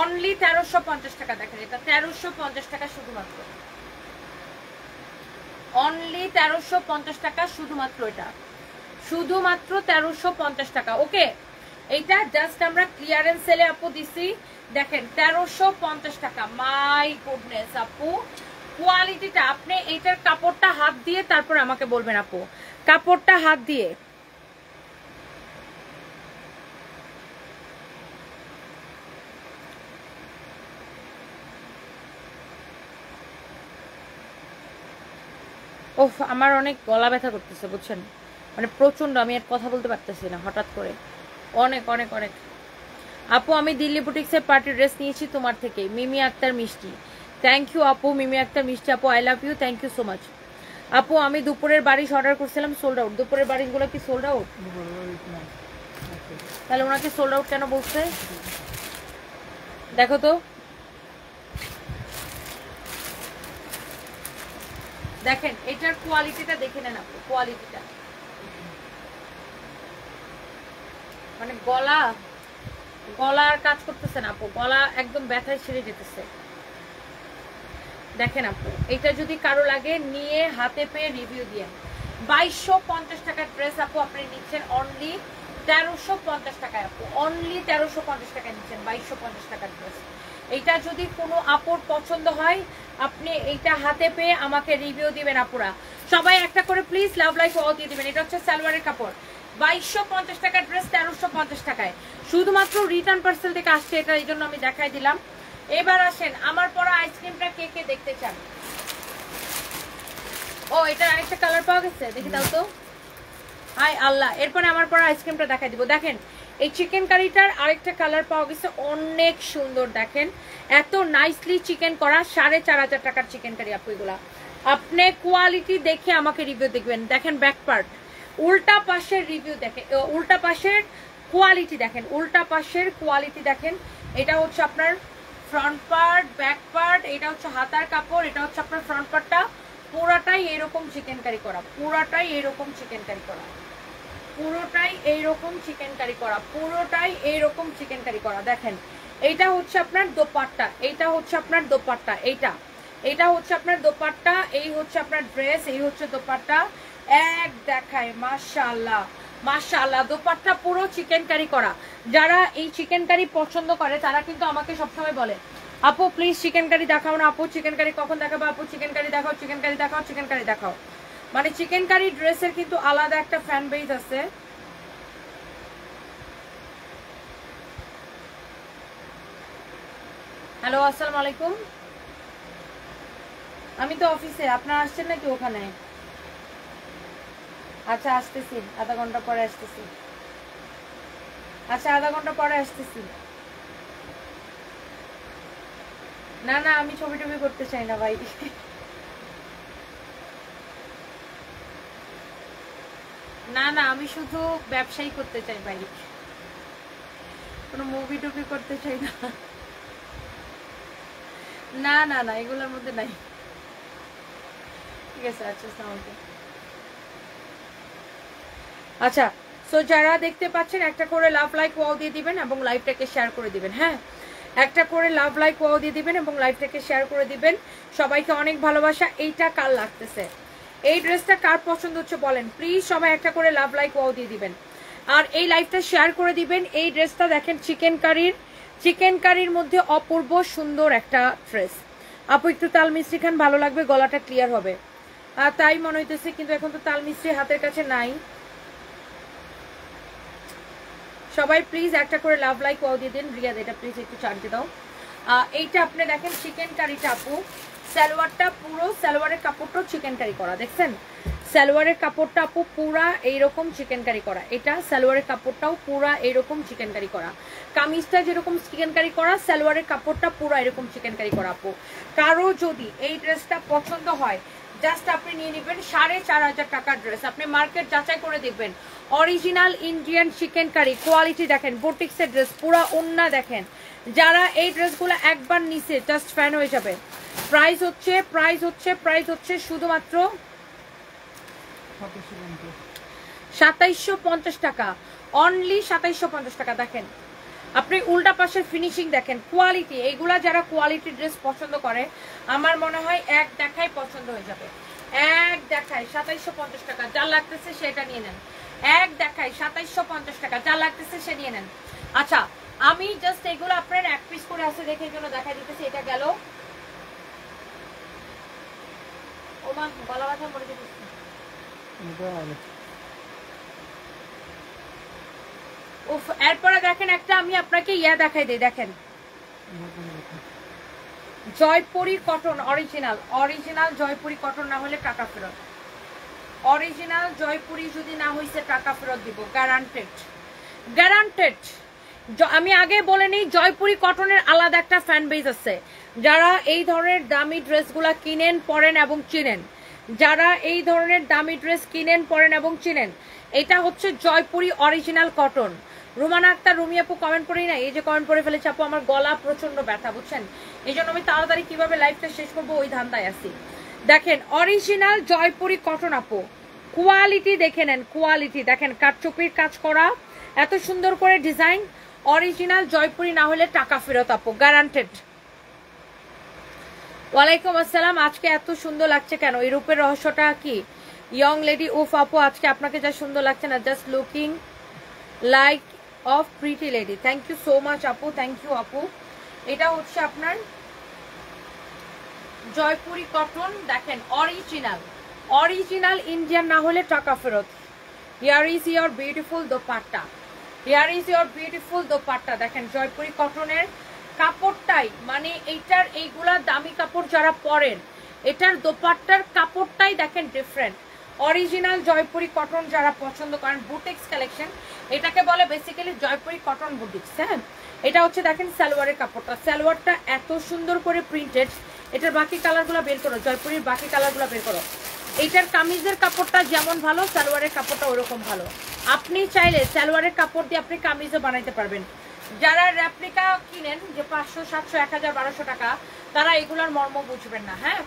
অনলি 1350 টাকা, দেখেন এটা 1350 টাকা শুধুমাত্র, অনলি 1350 টাকা শুধুমাত্র, এটা শুধুমাত্র 1350 টাকা। ওকে, এইটা জাস্ট আমরা ক্লিয়ারেন্স সেলে আপু দিছি, দেখেন 1350 টাকা। মাই গুডনেস আপু, কোয়ালিটিটা আপনি এইটার কাপড়টা হাত দিয়ে তারপর আমাকে বলবেন আপু, কাপড়টা হাত দিয়ে। ওহ, আমার অনেক গলা ব্যথা করতেছে বুঝছেন, মানে প্রচন্ড, আমি আর কথা বলতে পারতেছি না হঠাৎ করে, অনেক অনেক অনেক। আপু আমি দিল্লি বুটিক্সের পার্টি ড্রেস নিয়েছি তোমার থেকে, মিমি আক্তার মিষ্টি। থ্যাংক ইউ আপু, মিমি আক্তার মিষ্টি আপু, I love you, thank you so much. আপু আমি দুপুরের বারিশ অর্ডার করছিলাম, সোল্ড আউট। দুপুরের বারিশগুলো কি সোল্ড আউট? তাহলে ওনাকে সোল্ড আউট কেন বলছে দেখো তো, দেখেন এটার কোয়ালিটিটা দেখে নেন আপু, কোয়ালিটিটা মানে গলার কাজ করতেছে না আপু, গলা একদম ব্যথায় ছিঁড়ে যেতেছে। দেখেন আপু, এটা যদি কারো লাগে নিয়ে হাতে পেয়ে রিভিউ দিয়ে। 2250 টাকার ড্রেস আপু আপনি নিচ্ছেন অনলি 1350 টাকায় আপু, অনলি 1350 টাকায় নিচ্ছেন 2250 টাকার ড্রেস। এটা যদি কোনো আপুর পছন্দ হয় আপনি এইটা হাতে পেয়ে আমাকে রিভিউ দিবেন আপুরা। সবাই একটা করে প্লিজ লাভ লাইক ওয়াও দিয়ে দিবেন। এটা হচ্ছে সালোয়ারের কাপড়, 2250 টাকার ড্রেস 1350 টাকায়, শুধুমাত্র রিটার্ন পার্সেল থেকে আসছে এটা, এই জন্য আমি দেখাই দিলাম। এবার আসেন আমার পরা আইসক্রিমটা কে কে দেখতে চান। ও এটার আরেকটা কালার পাওয়া গেছে, দেখি দাও তো। হাই আল্লাহ, এরপরে আমার পরা আইসক্রিমটা দেখাই দিব। দেখেন এই চিকেন কারিটার আরেকটা কালার পাওয়া গেছে, অনেক সুন্দর। দেখেন এত নাইসলি চিকেন করা, 4500 টাকার চিকেন কারি আপু এগুলা। আপনি কোয়ালিটি দেখে আমাকে রিভিউ দেখবেন। দেখেন ব্যাক পার্ট, উল্টা পাশের রিভিউ দেখেন, উল্টা পাশের কোয়ালিটি দেখেন, উল্টা পাশের কোয়ালিটি দেখেন। এটা হচ্ছে আপনার ফ্রন্ট পার্ট, ব্যাক পার্ট, এটা হচ্ছে হাতার কাপড়, এটা হচ্ছে আপনার ফ্রন্ট পার্টটা পুরাটাই এরকম চিকেন কারি করা, পুরাটাই এরকম চিকেন কারি করা, পুরোটাই এইরকম চিকেন কারি করা, পুরোটাই এইরকম চিকেন কারি করা। দেখেন এইটা হচ্ছে আপনার দোপাট্টা, এইটা হচ্ছে আপনার দোপাট্টা, এইটা হচ্ছে আপনার দোপাট্টা, এই হচ্ছে আপনার ড্রেস, এই হচ্ছে দোপাট্টা। এক দেখায় মাশাআল্লাহ মাশাআল্লাহ, দোপাট্টা পুরো চিকেন কারি করা। যারা এই চিকেন কারি পছন্দ করে তারা কিন্তু আমাকে সবসময় বলে আপু প্লিজ চিকেন কারি দেখাও না, আপু চিকেন কারি কখন দেখাবো, আপু চিকেন কারি দেখাও, চিকেন কারি দেখাও, চিকেন কারি দেখাও। মানে চিকেন কারি ড্রেসের কিন্তু আলাদা একটা ফ্যান বেজ আছে। হ্যালো আসসালামু আলাইকুম, আমি তো অফিসে, আপনারা আসছেন নাকি ওখানে? আচ্ছা আসতেছি, আধা ঘন্টা পরে আসতেছি। আচ্ছা আধা ঘন্টা পরে আসতেছি। না না আমি ছবি টবি করতে চাই না ভাই, না না আমি শুধু ব্যবসায়ী করতে চাই ভাই, কোনো মুভি টুভি করতে চাই না। না না না এগুলোর মধ্যে নাই। ঠিক আছে আচ্ছা আসসালামু আচ্ছা। সো যারা দেখতে পাচ্ছেন একটা করে লাভ লাইক ওয়াও দিয়ে দিবেন এবং লাইভটাকে শেয়ার করে দিবেন। হ্যাঁ একটা করে লাভ লাইক ওয়াও দিয়ে দিবেন এবং লাইভটাকে শেয়ার করে দিবেন। সবাইকে অনেক ভালোবাসা। এইটা কার লাগতেছে, এই ড্রেসটা কার পছন্দ হচ্ছে বলেন প্লিজ, সবাই একটা করে লাভ লাইক ওয়াও দিয়ে দিবেন আর এই লাইভটা শেয়ার করে দিবেন। এই ড্রেসটা দেখেন চিকেন কারির মধ্যে অপূর্ব সুন্দর একটা ড্রেস। আপু একটু তাল মিষ্টি খান, ভালো লাগবে, গলাটা ক্লিয়ার হবে। আর তাই মনে হইতেছে, কিন্তু এখন তো তাল মিষ্টি হাতের কাছে নাই। সবাই প্লিজ একটা করে লাভ লাইক ওয়াও দিয়ে দিন। রিয়াদ এটা প্লিজ একটু চার্জ দিয়ে দাও। এইটা আপনি দেখেন চিকেন কারিটা আপু, সালোয়ারটা পুরো, সালোয়ারের কাপড়টাও চিকেন কারি করা, দেখছেন সালোয়ারের কাপড়টা আপু পুরা এইরকম চিকেন কারি করা। এটা সালোয়ারের কাপড়টাও পুরা এইরকম চিকেন কারি করা, কামিজটা যেরকম চিকেন কারি করা, সালোয়ারের কাপড়টা পুরা এরকম চিকেন কারি করা। আপু কারো যদি এই ড্রেসটা পছন্দ হয় জাস্ট আপনি নিয়ে নেবেন 4500 টাকার ড্রেস। আপনি মার্কেট যাচাই করে দেখবেন, original Indian chicken curry quality দেখেন, বুটিক্সের ড্রেস পুরা ওন্না দেখেন। যারা এই ড্রেসগুলো একবার নিচে জাস্ট ফ্যান হয়ে যাবে। প্রাইস হচ্ছে শুধুমাত্র 2750 টাকা, অনলি 2750 টাকা। দেখেন আপনি উল্টা পাশের ফিনিশিং দেখেন, কোয়ালিটি, এইগুলা যারা কোয়ালিটি ড্রেস পছন্দ করে আমার মনে হয় এক দেখায় পছন্দ হয়ে যাবে। এক দেখায় 2750 টাকা, যা লাগতেছে সেটা নিয়ে নেন। এক দেখায় 2750 টাকা, যা লাগতেছে সে নিয়ে নেন। আচ্ছা আমি জাস্ট এগুলো আপনার এক পিস করে আছে দেখে জন্য দেখাই দিতেছি। এটা গেল, ও মা গলা ব্যথা মরে যেতেছে। এরপরে দেখেন একটা আমি আপনাকে ইয়া দেখাই দিই, দেখেন Jaipuri cotton original Jaipuri cotton না হলে টাকা ফেরত। অরিজিনাল জয়পুরি যদি না হইছে টাকা ফেরত দিব, গ্যারান্টেড। আমি আগে বলে নিই, জয়পুরি কটনের আলাদা একটা ফ্যান বেজ আছে। যারা এই ধরনের দামি ড্রেসগুলা কিনেন, পরেন এবং চিনেন, যারা এই ধরনের দামি ড্রেস কিনেন, পরেন এবং চিনেন, এটা হচ্ছে জয়পুরি অরিজিনাল কটন। রুমানা আক্তার, রুমি আপু কমেন্ট করেই না, এই যে কমেন্ট করে ফেলেছে আপু আমার গলা প্রচন্ড ব্যথা, বুঝছেন, এই জন্য আমি তাড়াতাড়ি কিভাবে লাইফটা শেষ করবো ওই ধান্দায় আছি। দেখেন অরিজিনাল জয়পুরি কটন আপু, কোয়ালিটি দেখে নেন, কোয়ালিটি দেখেন, কাটচুপির কাজ করা, এত সুন্দর করে ডিজাইন। অরিজিনাল জয়পুরি না হলে টাকা ফেরত আপু, গ্যারান্টেড। ওয়ালাইকুম আসসালাম। আজকে এত সুন্দর লাগছে কেন? এই রূপের রহস্যটা কি? ইয়ং লেডি, উফ আপু আজকে আপনাকে যা সুন্দর লাগছে না, just looking like of pretty lady. Thank you so much আপু, থ্যাংক ইউ আপু। এটা হচ্ছে আপনার জয়পুরি কটন, দেখেন অরিজিনাল ইন্ডিয়ান না হলে টাকা ফেরত। Here is your beautiful dupatta, দেখেন জয়পুরি কটনের কাপড়টাই, মানে এইগুলা দামি কাপড় যারা পরেন, এটার দোপাট্টার কাপড়টাই দেখেন ডিফারেন্ট। অরিজিনাল জয়পুরি কটন যারা পছন্দ করেন, বুটিক্স কালেকশন এটাকে বলে, বেসিক্যালি জয়পুরি কটন বুটিক্স। হ্যাঁ, এটা হচ্ছে দেখেন সালোয়ারের কাপড়টা, সালোয়ারটা এত সুন্দর করে প্রিন্টেড। এটার বাকি কালারগুলো বের করো, জয়পুরির বাকি কালারগুলো বের করো। এইটার কামিজের কাপড়টা যেমন ভালো, সালোয়ারের কাপড়টা ওরকম ভালো। আপনি চাইলে সালোয়ারের কাপড় দিয়ে আপনি কামিজও বানাইতে পারবেন। যারা রেপ্লিকা কিনেন যে 500, 700, 1000, 1200 টাকা, তারা এগুলার মর্ম বুঝবেন না। হ্যাঁ,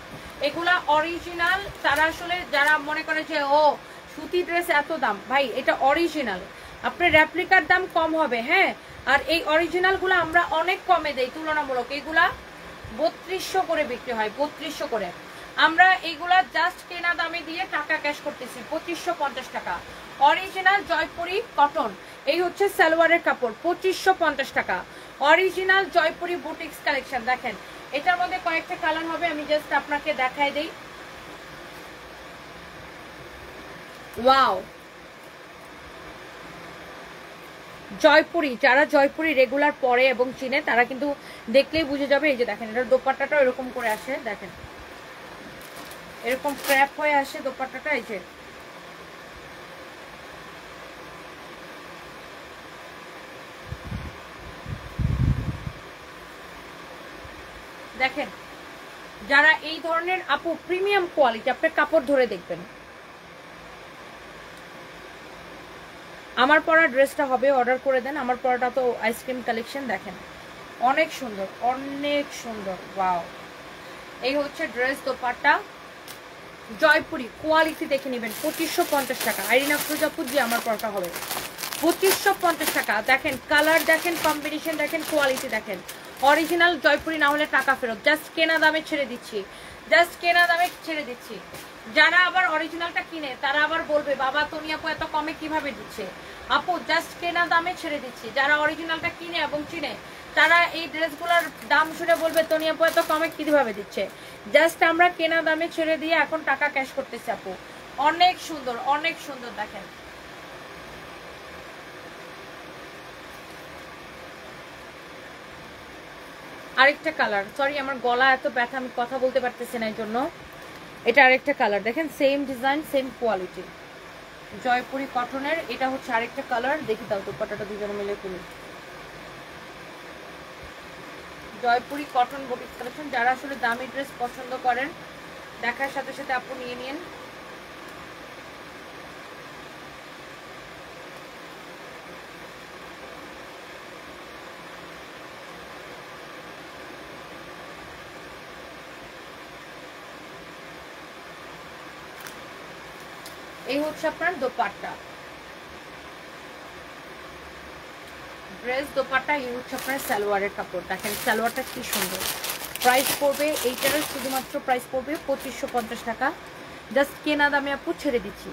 এগুলা অরিজিনাল। তারা আসলে যারা মনে করে যে ও সুতি ড্রেস এত দাম, ভাই এটা অরিজিনাল, আপনার রেপ্লিকার দাম কম হবে। হ্যাঁ, আর এই অরিজিনালগুলো আমরা অনেক কমে দেই তুলনামূলক। এগুলা 3200 করে বিক্রি হয়, 3200 করে। আমরা এইগুলা জাস্ট কেনা দামে দিয়ে টাকা ক্যাশ করতেছি 2550 টাকা। অরিজিনাল জয়পুরি কটন, এই হচ্ছে সালোয়ারের কাপড়, 2550 টাকা। অরিজিনাল জয়পুরি বুটিক্স কালেকশন দেখেন, এটার মধ্যে কয়েকটা কালার হবে, আমি জাস্ট আপনাকে দেখাই দেই। ওয়াও, জয়পুরি, যারা জয়পুরি রেগুলার পরে এবং চিনে তারা কিন্তু দেখলেই বুঝে যাবে। এই যে দেখেন, এটার দোপাট্টাটা এরকম করে আসে, দেখেন এরকম ক্র্যাপ হয়ে আসে দোপাট্টাটা। এই যে দেখেন, যারা এই ধরনের আপু প্রিমিয়াম কোয়ালিটি, আপনি কাপড় ধরে দেখবেন। আমার পরা ড্রেসটা হবে, অর্ডার করে দেন। আমার পরাটা তো আইসক্রিম কালেকশন, দেখেন অনেক সুন্দর, অনেক সুন্দর। ওয়াও, এই হচ্ছে ড্রেস, দোপাট্টা জয়পুরি, কোয়ালিটি দেখে নেবেন। 2550 টাকা। আইরিনা প্রজাপতি, আমার পরাটা হবে 2550 টাকা। দেখেন কালার, দেখেন কম্বিনেশন, দেখেন কোয়ালিটি, দেখেন অরিজিনাল জয়পুরি না হলে টাকা ফেরত। জাস্ট কেনা দামে ছেড়ে দিচ্ছি, জাস্ট কেনা দামে ছেড়ে দিচ্ছি। যারা আবার অরিজিনালটা কিনে তারা আবার বলবে বাবা তুমি আপু এত কমে কিভাবে দিচ্ছে। আপু জাস্ট কেনা দামে ছেড়ে দিচ্ছি। যারা অরিজিনালটা কিনে এবং চিনে তারা এই ড্রেসগুলোর দাম শুনে বলবে তনি আপু এত কমে কিভাবে দিচ্ছে। জাস্ট আমরা কেনা দামে ছেড়ে দিয়ে এখন টাকা ক্যাশ করতেছি আপু। অনেক সুন্দর, অনেক সুন্দর। দেখেন আরেকটা কালার, সরি আমার গলা এত ব্যথা, আমি কথা বলতে পারতেছি না এই জন্য। এটা আরেকটা কালার, দেখেন same design, same quality, Jaipuri কটনের। এটা হচ্ছে আরেকটা কালার, দেখি দাও দোপাট্টাটা দুজনে মিলে খুলি। Jaipuri cotton boutique collection. যারা আসলে দামি ড্রেস পছন্দ করেন দেখার সাথে সাথে আপু নিয়ে নিন। এই হচ্ছে আপনার দোপাট্টা, ড্রেস দোপাট্টা। এই হচ্ছে আপনার সালোয়ারের কাপড়। দেখেন সালোয়ারটা কি সুন্দর। প্রাইস পড়বে এইটার শুধুমাত্র প্রাইস পড়বে 2550 টাকা। জাস্ট কেনা দামে আপু ছেড়ে দিচ্ছি।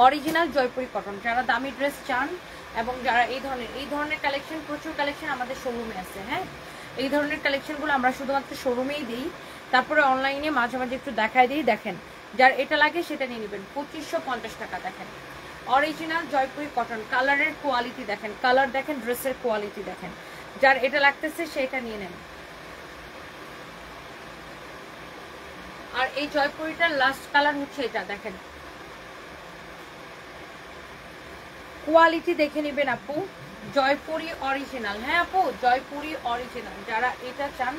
Original Jaipuri cotton. যারা দামি ড্রেস চান এবং যারা এই ধরনের কালেকশন, প্রচুর কালেকশন আমাদের শোরুমে আছে। হ্যাঁ, এই ধরনের কালেকশনগুলো আমরা শুধুমাত্র শোরুমেই দিই, তারপরে অনলাইনে মাঝে মাঝে একটু দেখাই দিই। দেখেন যার এটা লাগে সেটা নিয়ে নেবেন। 2550 টাকা। দেখেন অরিজিনাল জয়পুরি কটন। কালারের কোয়ালিটি দেখেন, কালার দেখেন, ড্রেসের কোয়ালিটি দেখেন। যার এটা লাগতেছে সেটা নিয়ে নেন। আর এই জয়পুরিটার লাস্ট কালার হচ্ছে এটা। দেখেন কোয়ালিটি দেখে নেবেন আপু। জয়পুরি অরিজিনাল। হ্যাঁ আপু, জয়পুরি অরিজিনাল। যারা এটা চান,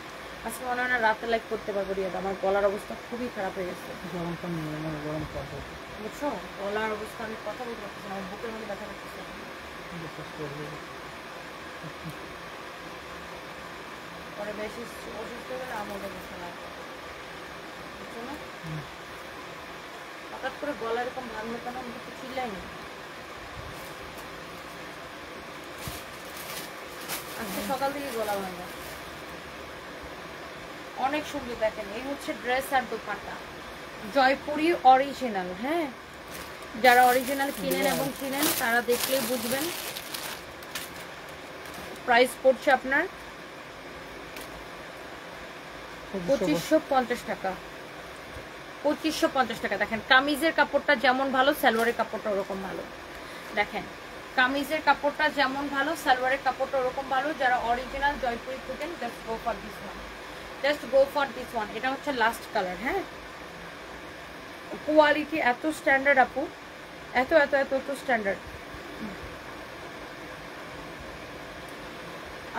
আজকে মনে হয় না রাতে লাইভ করতে পারবো রিয়াদ, আমার গলার অবস্থা খুবই খারাপ হয়ে গেছে। বুঝছো, গলার অবস্থা, আমি কথা বলতে পারতেছি না, আমার বুকের মধ্যে ব্যথা করতেছে। পরে বেশি অসুস্থ হলে আমাদের বুঝতে না, বুঝছো না? হঠাৎ করে গলা এরকম ভাঙলো কেন, আমি কিছু চিল্লাইনি। আজকে সকাল থেকে গলা ভাঙা। অনেক সুন্দর। দেখেন এই হচ্ছে ড্রেস আর দোপাট্টা জয়পুরি অরিজিনাল। হ্যাঁ, যারা অরিজিনাল কিনেন এবং কিনেন তারা দেখলেই বুঝবেন। প্রাইস পড়ছে আপনার 2550 টাকা। 2550 টাকা। দেখেন কামিজের কাপড়টা যেমন ভালো, সালোয়ারের কাপড়টা ওরকম ভালো। দেখেন কামিজের কাপড়টা যেমন ভালো, সালোয়ারের কাপড়টা ওরকম ভালো। যারা অরিজিনাল জয়পুরি খুঁজেন, just go for this one, just go for this one. এটা হচ্ছে লাস্ট কালার। হ্যাঁ, কোয়ালিটি এত স্ট্যান্ডার্ড আপু, এত এত এত এত স্ট্যান্ডার্ড।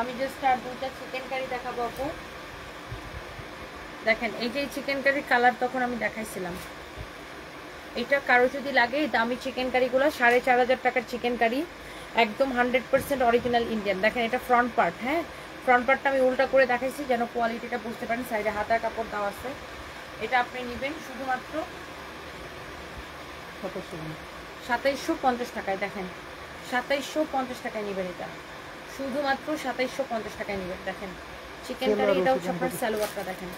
আমি জাস্ট আর দুইটা চিকেন কারি দেখাবো আপু। দেখেন এই যে চিকেন কারির কালার তখন আমি দেখাইছিলাম। এটা কারো যদি লাগে, দামি চিকেন কারিগুলো 4500 টাকার চিকেন কারি, একদম 100% অরিজিনাল ইন্ডিয়ান। দেখেন এটা ফ্রন্ট পার্ট। হ্যাঁ, ফ্রন্ট পার্টটা আমি উল্টা করে দেখাইছি যেন কোয়ালিটিটা বুঝতে পারেন। সাইডে হাতার কাপড় দেওয়া আছে। এটা আপনি নেবেন শুধুমাত্র 2750 টাকায়। দেখেন 2750 টাকায় নেবেন এটা, শুধুমাত্র 2750 টাকায় নেবেন। দেখেন চিকেন কারি। এটা হচ্ছে আপনার সালোয়ারটা। দেখেন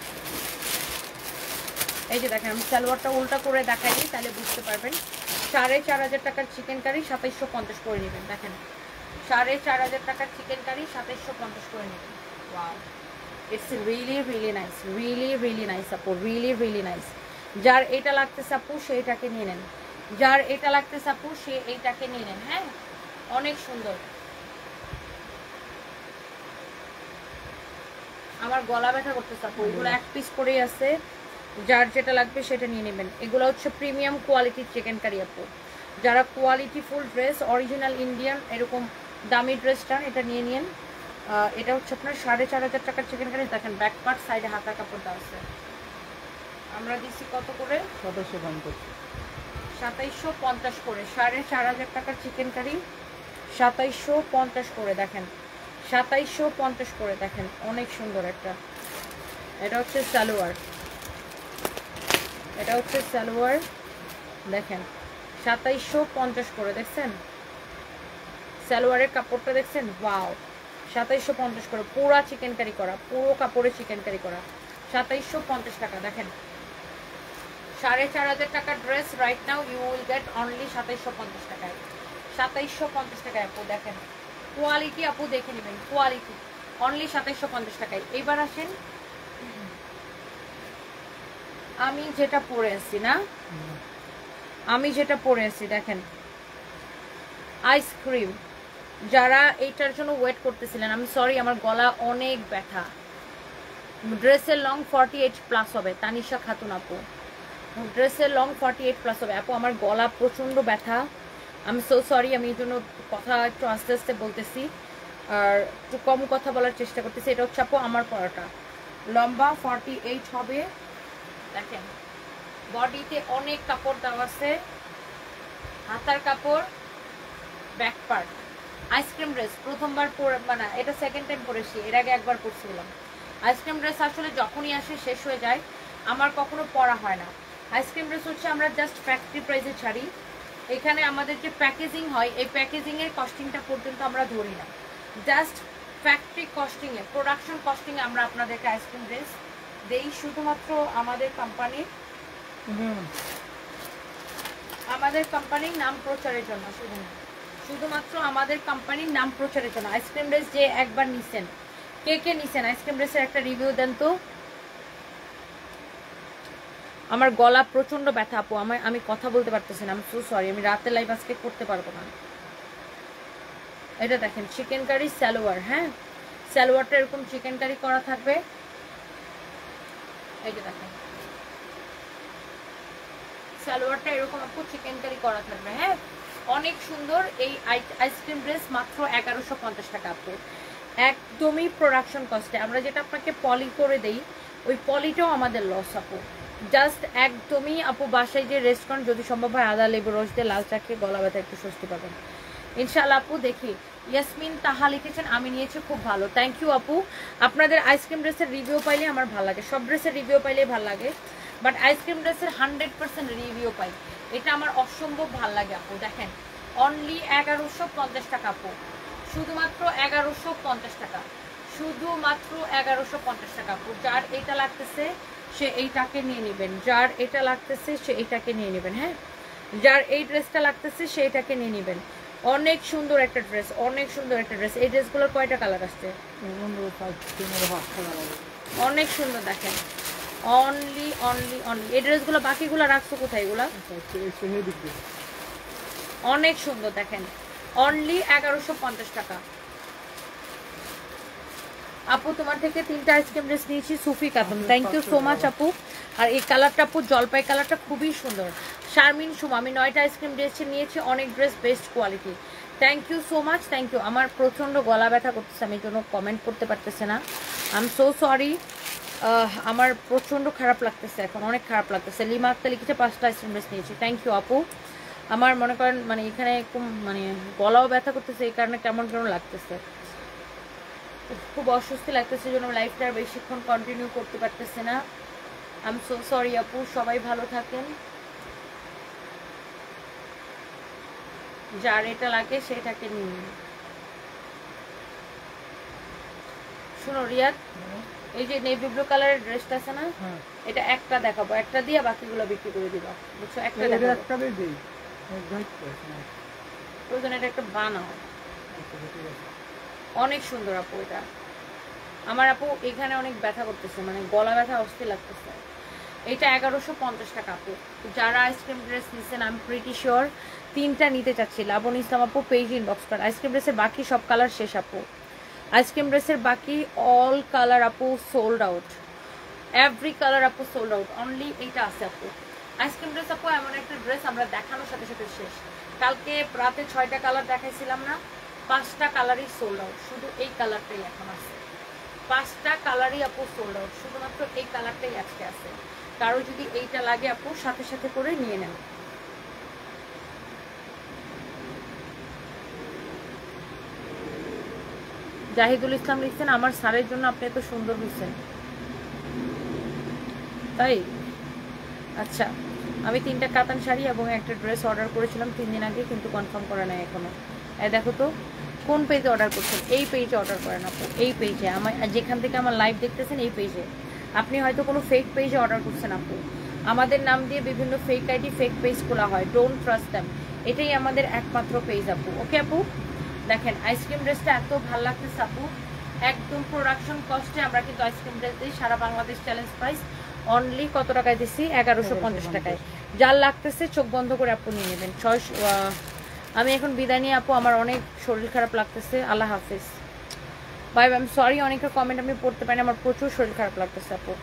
এই যে দেখেন, আমি সালোয়ারটা উল্টা করে দেখাই দিই, তাহলে বুঝতে পারবেন। 4500 টাকার চিকেন কারি 2750 করে নেবেন। দেখেন 4500 টাকার চিকেন কারি 2750 করে নেবেন। Wow, it's really really nice, really really nice আপু, রিয়েলি রিয়েলি নাইস। যার এটা লাগতেছে আপু সে এটাকে নিয়ে নেন, যার এটা লাগতেছে আপু সে এইটাকে নিয়ে নেন। হ্যাঁ, অনেক সুন্দর। আমার গলা ব্যথা করতেছে আপু, এগুলো এক পিস করেই আছে। যার যেটা লাগবে সেটা নিয়ে নেবেন। এগুলো হচ্ছে প্রিমিয়াম কোয়ালিটির চিকেন কারি আপু। যারা quality full dress, original Indian এরকম দামি ড্রেস চান, এটা নিয়ে নিন। এটা হচ্ছে আপনার 4500 টাকার চিকেন কারি। দেখেন ব্যাক পার্ট, সাইডে হাতার কাপড় দেওয়া আছে। আমরা দিচ্ছি কত করে? 2750 করে। 4500 টাকার চিকেন কারি 2750 করে। দেখেন 2750 করে। দেখেন অনেক সুন্দর একটা। এটা হচ্ছে সালোয়ার, এটা হচ্ছে সালোয়ার। দেখেন 2750 করে। দেখছেন সালোয়ারের কাপড়টা দেখছেন? ওয়াও, 2750 করে। পুরা চিকেন কারি করা, পুরো কাপড়ে চিকেন কারি করা, 2750 টাকা। দেখেন 4500 টাকার dress right now you will get only 2750 টাকায়। 2750 টাকায় আপু। দেখেন কোয়ালিটি আপু দেখে নেবেন, কোয়ালিটি অনলি 2750 টাকায়। এবার আসেন আমি যেটা পরে আছি না, আমি যেটা পরে আছি। দেখেন আইসক্রিম। যারা এইটার জন্য ওয়েট করতেছিলেন, আমি সরি আমার গলা অনেক ব্যথা। ড্রেসের লং 48+ হবে। তানিশা খাতুন আপু, ড্রেসের লং 48+ হবে আপু। আমার গলা প্রচন্ড ব্যথা, আমি সো সরি। আমি এই জন্য কথা একটু আস্তে আস্তে বলতেছি আর একটু কম কথা বলার চেষ্টা করতেছি। এটা হচ্ছে আপু আমার পরাটা, লম্বা 48 হবে। দেখেন বডিতে অনেক কাপড় দেওয়া আছে, হাতার কাপড়, ব্যাক পার্ট। আইসক্রিম ড্রেস প্রথমবার পরে, মানে এটা সেকেন্ড টাইম পরেছি, এর আগে একবার পরছিলাম। আইসক্রিম ড্রেস আসলে যখনই আসে শেষ হয়ে যায়, আমার কখনো পরা হয় না। আইসক্রিম ড্রেস হচ্ছে আমরা জাস্ট ফ্যাক্টরি প্রাইসে ছাড়ি, এখানে আমাদের যে প্যাকেজিং হয় এই প্যাকেজিং এর কস্টিংটা পর্যন্ত আমরা ধরি না, জাস্ট ফ্যাক্টরি কস্টিং এ, প্রোডাকশন কস্টিং এ আমরা আপনাদেরকে আইসক্রিম ড্রেস দেই শুধুমাত্র আমাদের কোম্পানির নাম প্রচারের জন্য, শুধুমাত্র আমাদের কোম্পানির নাম প্রচারের জন্য। আইসক্রিম ড্রেস যে একবার নিছেন, কে কে নিছেন আইসক্রিম ড্রেসের একটা রিভিউ দেন তো। আমার গলা প্রচন্ড ব্যথা আপু, আমি কথা বলতে পারতেছি না, আমি সো সরি, আমি রাতে লাইভ আজকে করতে পারবো না। এটা দেখেন চিকেন কারি সালোয়ার, হ্যাঁ সালোয়ারটা এরকম চিকেন কারি করা থাকবে। এই যে দেখেন সালোয়ারটা এরকম আপু চিকেন কারি করা থাকবে, হ্যাঁ অনেক সুন্দর। এই আইসক্রিম ড্রেস মাত্র 1150 টাকা আপু, একদমই প্রোডাকশন কস্টে। আমরা যেটা আপনাকে পলি করে দেই ওই পলিটাও আমাদের লস আপু, জাস্ট একদমই আপু বাসায় যে রেস্টুরেন্ট যদি সম্ভব হয় আদা লেবু রস দিয়ে লাল চা খেয়ে গলা ব্যথা একটু স্বস্তি পাবেন ইনশাআল্লাহ আপু। দেখি ইয়াসমিন তাহা লিখেছেন আমি নিয়েছি খুব ভালো, থ্যাংক ইউ আপু। আপনাদের আইসক্রিম ড্রেসের রিভিউ পাইলে আমার ভালো লাগে, সব ড্রেসের রিভিউ পাইলে ভালো লাগে, বাট আইসক্রিম ড্রেসের 100% রিভিউ পাই, এটা আমার অসম্ভব ভালো লাগে আপু। দেখেন অনলি 1150 টাকা আপু, শুধুমাত্র 1150 টাকা, শুধুমাত্র 1150 টাকা আপু। যার এটা লাগতেছে সে এইটাকে নিয়ে নেবেন, যার এটা লাগতেছে সে এইটাকে নিয়ে নেবেন, হ্যাঁ যার এই ড্রেসটা লাগতেছে সে এটাকে নিয়ে নেবেন। অনেক সুন্দর একটা ড্রেস, অনেক সুন্দর একটা ড্রেস। এই ড্রেসগুলোর কয়টা কালার আসছে? অনেক সুন্দর দেখেন, অনলি অনলি অনলি এই ড্রেসগুলো। বাকিগুলো রাখছো কোথায় এগুলা? অনেক সুন্দর দেখেন, অনলি 1150 টাকা আপু। তোমার থেকে 3টা আইসক্রিম ড্রেস নিয়েছি সুফি কাতুন, থ্যাংক ইউ সো মাচ আপু। আর এই কালারটা আপু জলপাই কালারটা খুবই সুন্দর। শারমিন সুমা আমি 9টা আইসক্রিম ড্রেস নিয়েছি, অনেক dress best quality, thank you so much, thank you. আমার প্রচন্ড গলা ব্যথা করতেছে, আমি জন্য কমেন্ট করতে পারতেছে না, আই এম সো সরি। আমার প্রচন্ড খারাপ লাগতেছে এখন, অনেক খারাপ লাগতেছে। লিমা আক্তার লিখেছে 5টা আইসক্রিম ড্রেস নিয়েছি, থ্যাংক ইউ আপু। আমার মনে করেন মানে এখানে মানে গলাও ব্যথা করতেছে, এই কারণে কেমন কেমন লাগতেছে, খুব অস্বস্তি লাগতেছে, জন্য লাইফটা আর বেশিক্ষণ কন্টিনিউ করতে পারতেছে না, আই এম সো সরি আপু। সবাই ভালো থাকেন, যার এটা লাগে সেটাকে নিন। শুনো রিয়াদ, এই যে নেভি ব্লু কালারের ড্রেসটা আছে না, এটা একটা দেখাবো, একটা দিয়ে বাকিগুলো বিক্রি করে দিবা, বুঝছো? একটা দেখাবো, প্রয়োজন এটা একটা বানাও, অনেক সুন্দর আপু এটা। আমার আপু এখানে অনেক ব্যথা করতেছে, মানে গলা ব্যথা অস্থির লাগতেছে। এটা 1150 টাকা আপু। যারা আইসক্রিম ড্রেস নিচ্ছেন আমি প্রিটি শিওর 3টা নিতে চাচ্ছি। লাবণ ইসলাম আপু পেজ ইনবক্স করেন। আইসক্রিম ড্রেসের বাকি সব কালার শেষ আপু, আইসক্রিম ড্রেসের বাকি অল কালার আপু সোল্ড আউট, এভরি কালার আপু সোল্ড আউট, অনলি এইটা আছে আপু। আইসক্রিম ড্রেস আপু এমন একটা ড্রেস আমরা দেখানোর সাথে সাথে শেষ। কালকে রাতে 6টা কালার দেখাইছিলাম না, 5টা কালারই সোল্ড আউট, শুধু এই কালারটাই এখন আছে, 5টা কালারই আপু সোল্ড আউট, শুধুমাত্র এই কালারটাই আজকে আছে। কারো যদি এইটা লাগে আপু সাথে সাথে করে নিয়ে নেন। জাহিদুল ইসলাম লিখছেন আমার স্যারের জন্য আপনি এত সুন্দর হয়েছেন, তাই? আচ্ছা, আমি 3টা কাতান শাড়ি এবং একটা ড্রেস অর্ডার করেছিলাম 3 দিন আগে, কিন্তু কনফার্ম করা নাই এখনো। দেখো তো কোন পেজে অর্ডার করছেন, এই পেজে অর্ডার করেন আপু, এই পেজে আমার যেখান থেকে আমার লাইভ দেখতেছেন এই পেজে। আপনি হয়তো কোনো ফেক পেজে অর্ডার করছেন আপু, আমাদের নাম দিয়ে বিভিন্ন ফেক আইডি ফেক পেজ খোলা হয়, ডোন্ট ট্রাস্ট দেম, এটাই আমাদের একমাত্র পেজ আপু। ওকে আপু, দেখেন আইসক্রিম ড্রেসটা এত ভালো লাগতেছে আপু, একদম প্রোডাকশন কস্টে আমরা কিন্তু আইসক্রিম ড্রেস দিই, সারা বাংলাদেশ চ্যালেঞ্জ প্রাইস অনলি কত টাকায় দিচ্ছি? 1150 টাকায়। যার লাগতেছে চোখ বন্ধ করে আপু নিয়ে নেবেন। আমি এখন বিদায় নিয়ে আপু, আমার অনেক শরীর খারাপ লাগতেছে, আল্লাহ হাফিজ, বাই বাই। সরি অনেকের কমেন্ট আমি পড়তে পারি না, আমার প্রচুর শরীর খারাপ লাগতেছে আপু।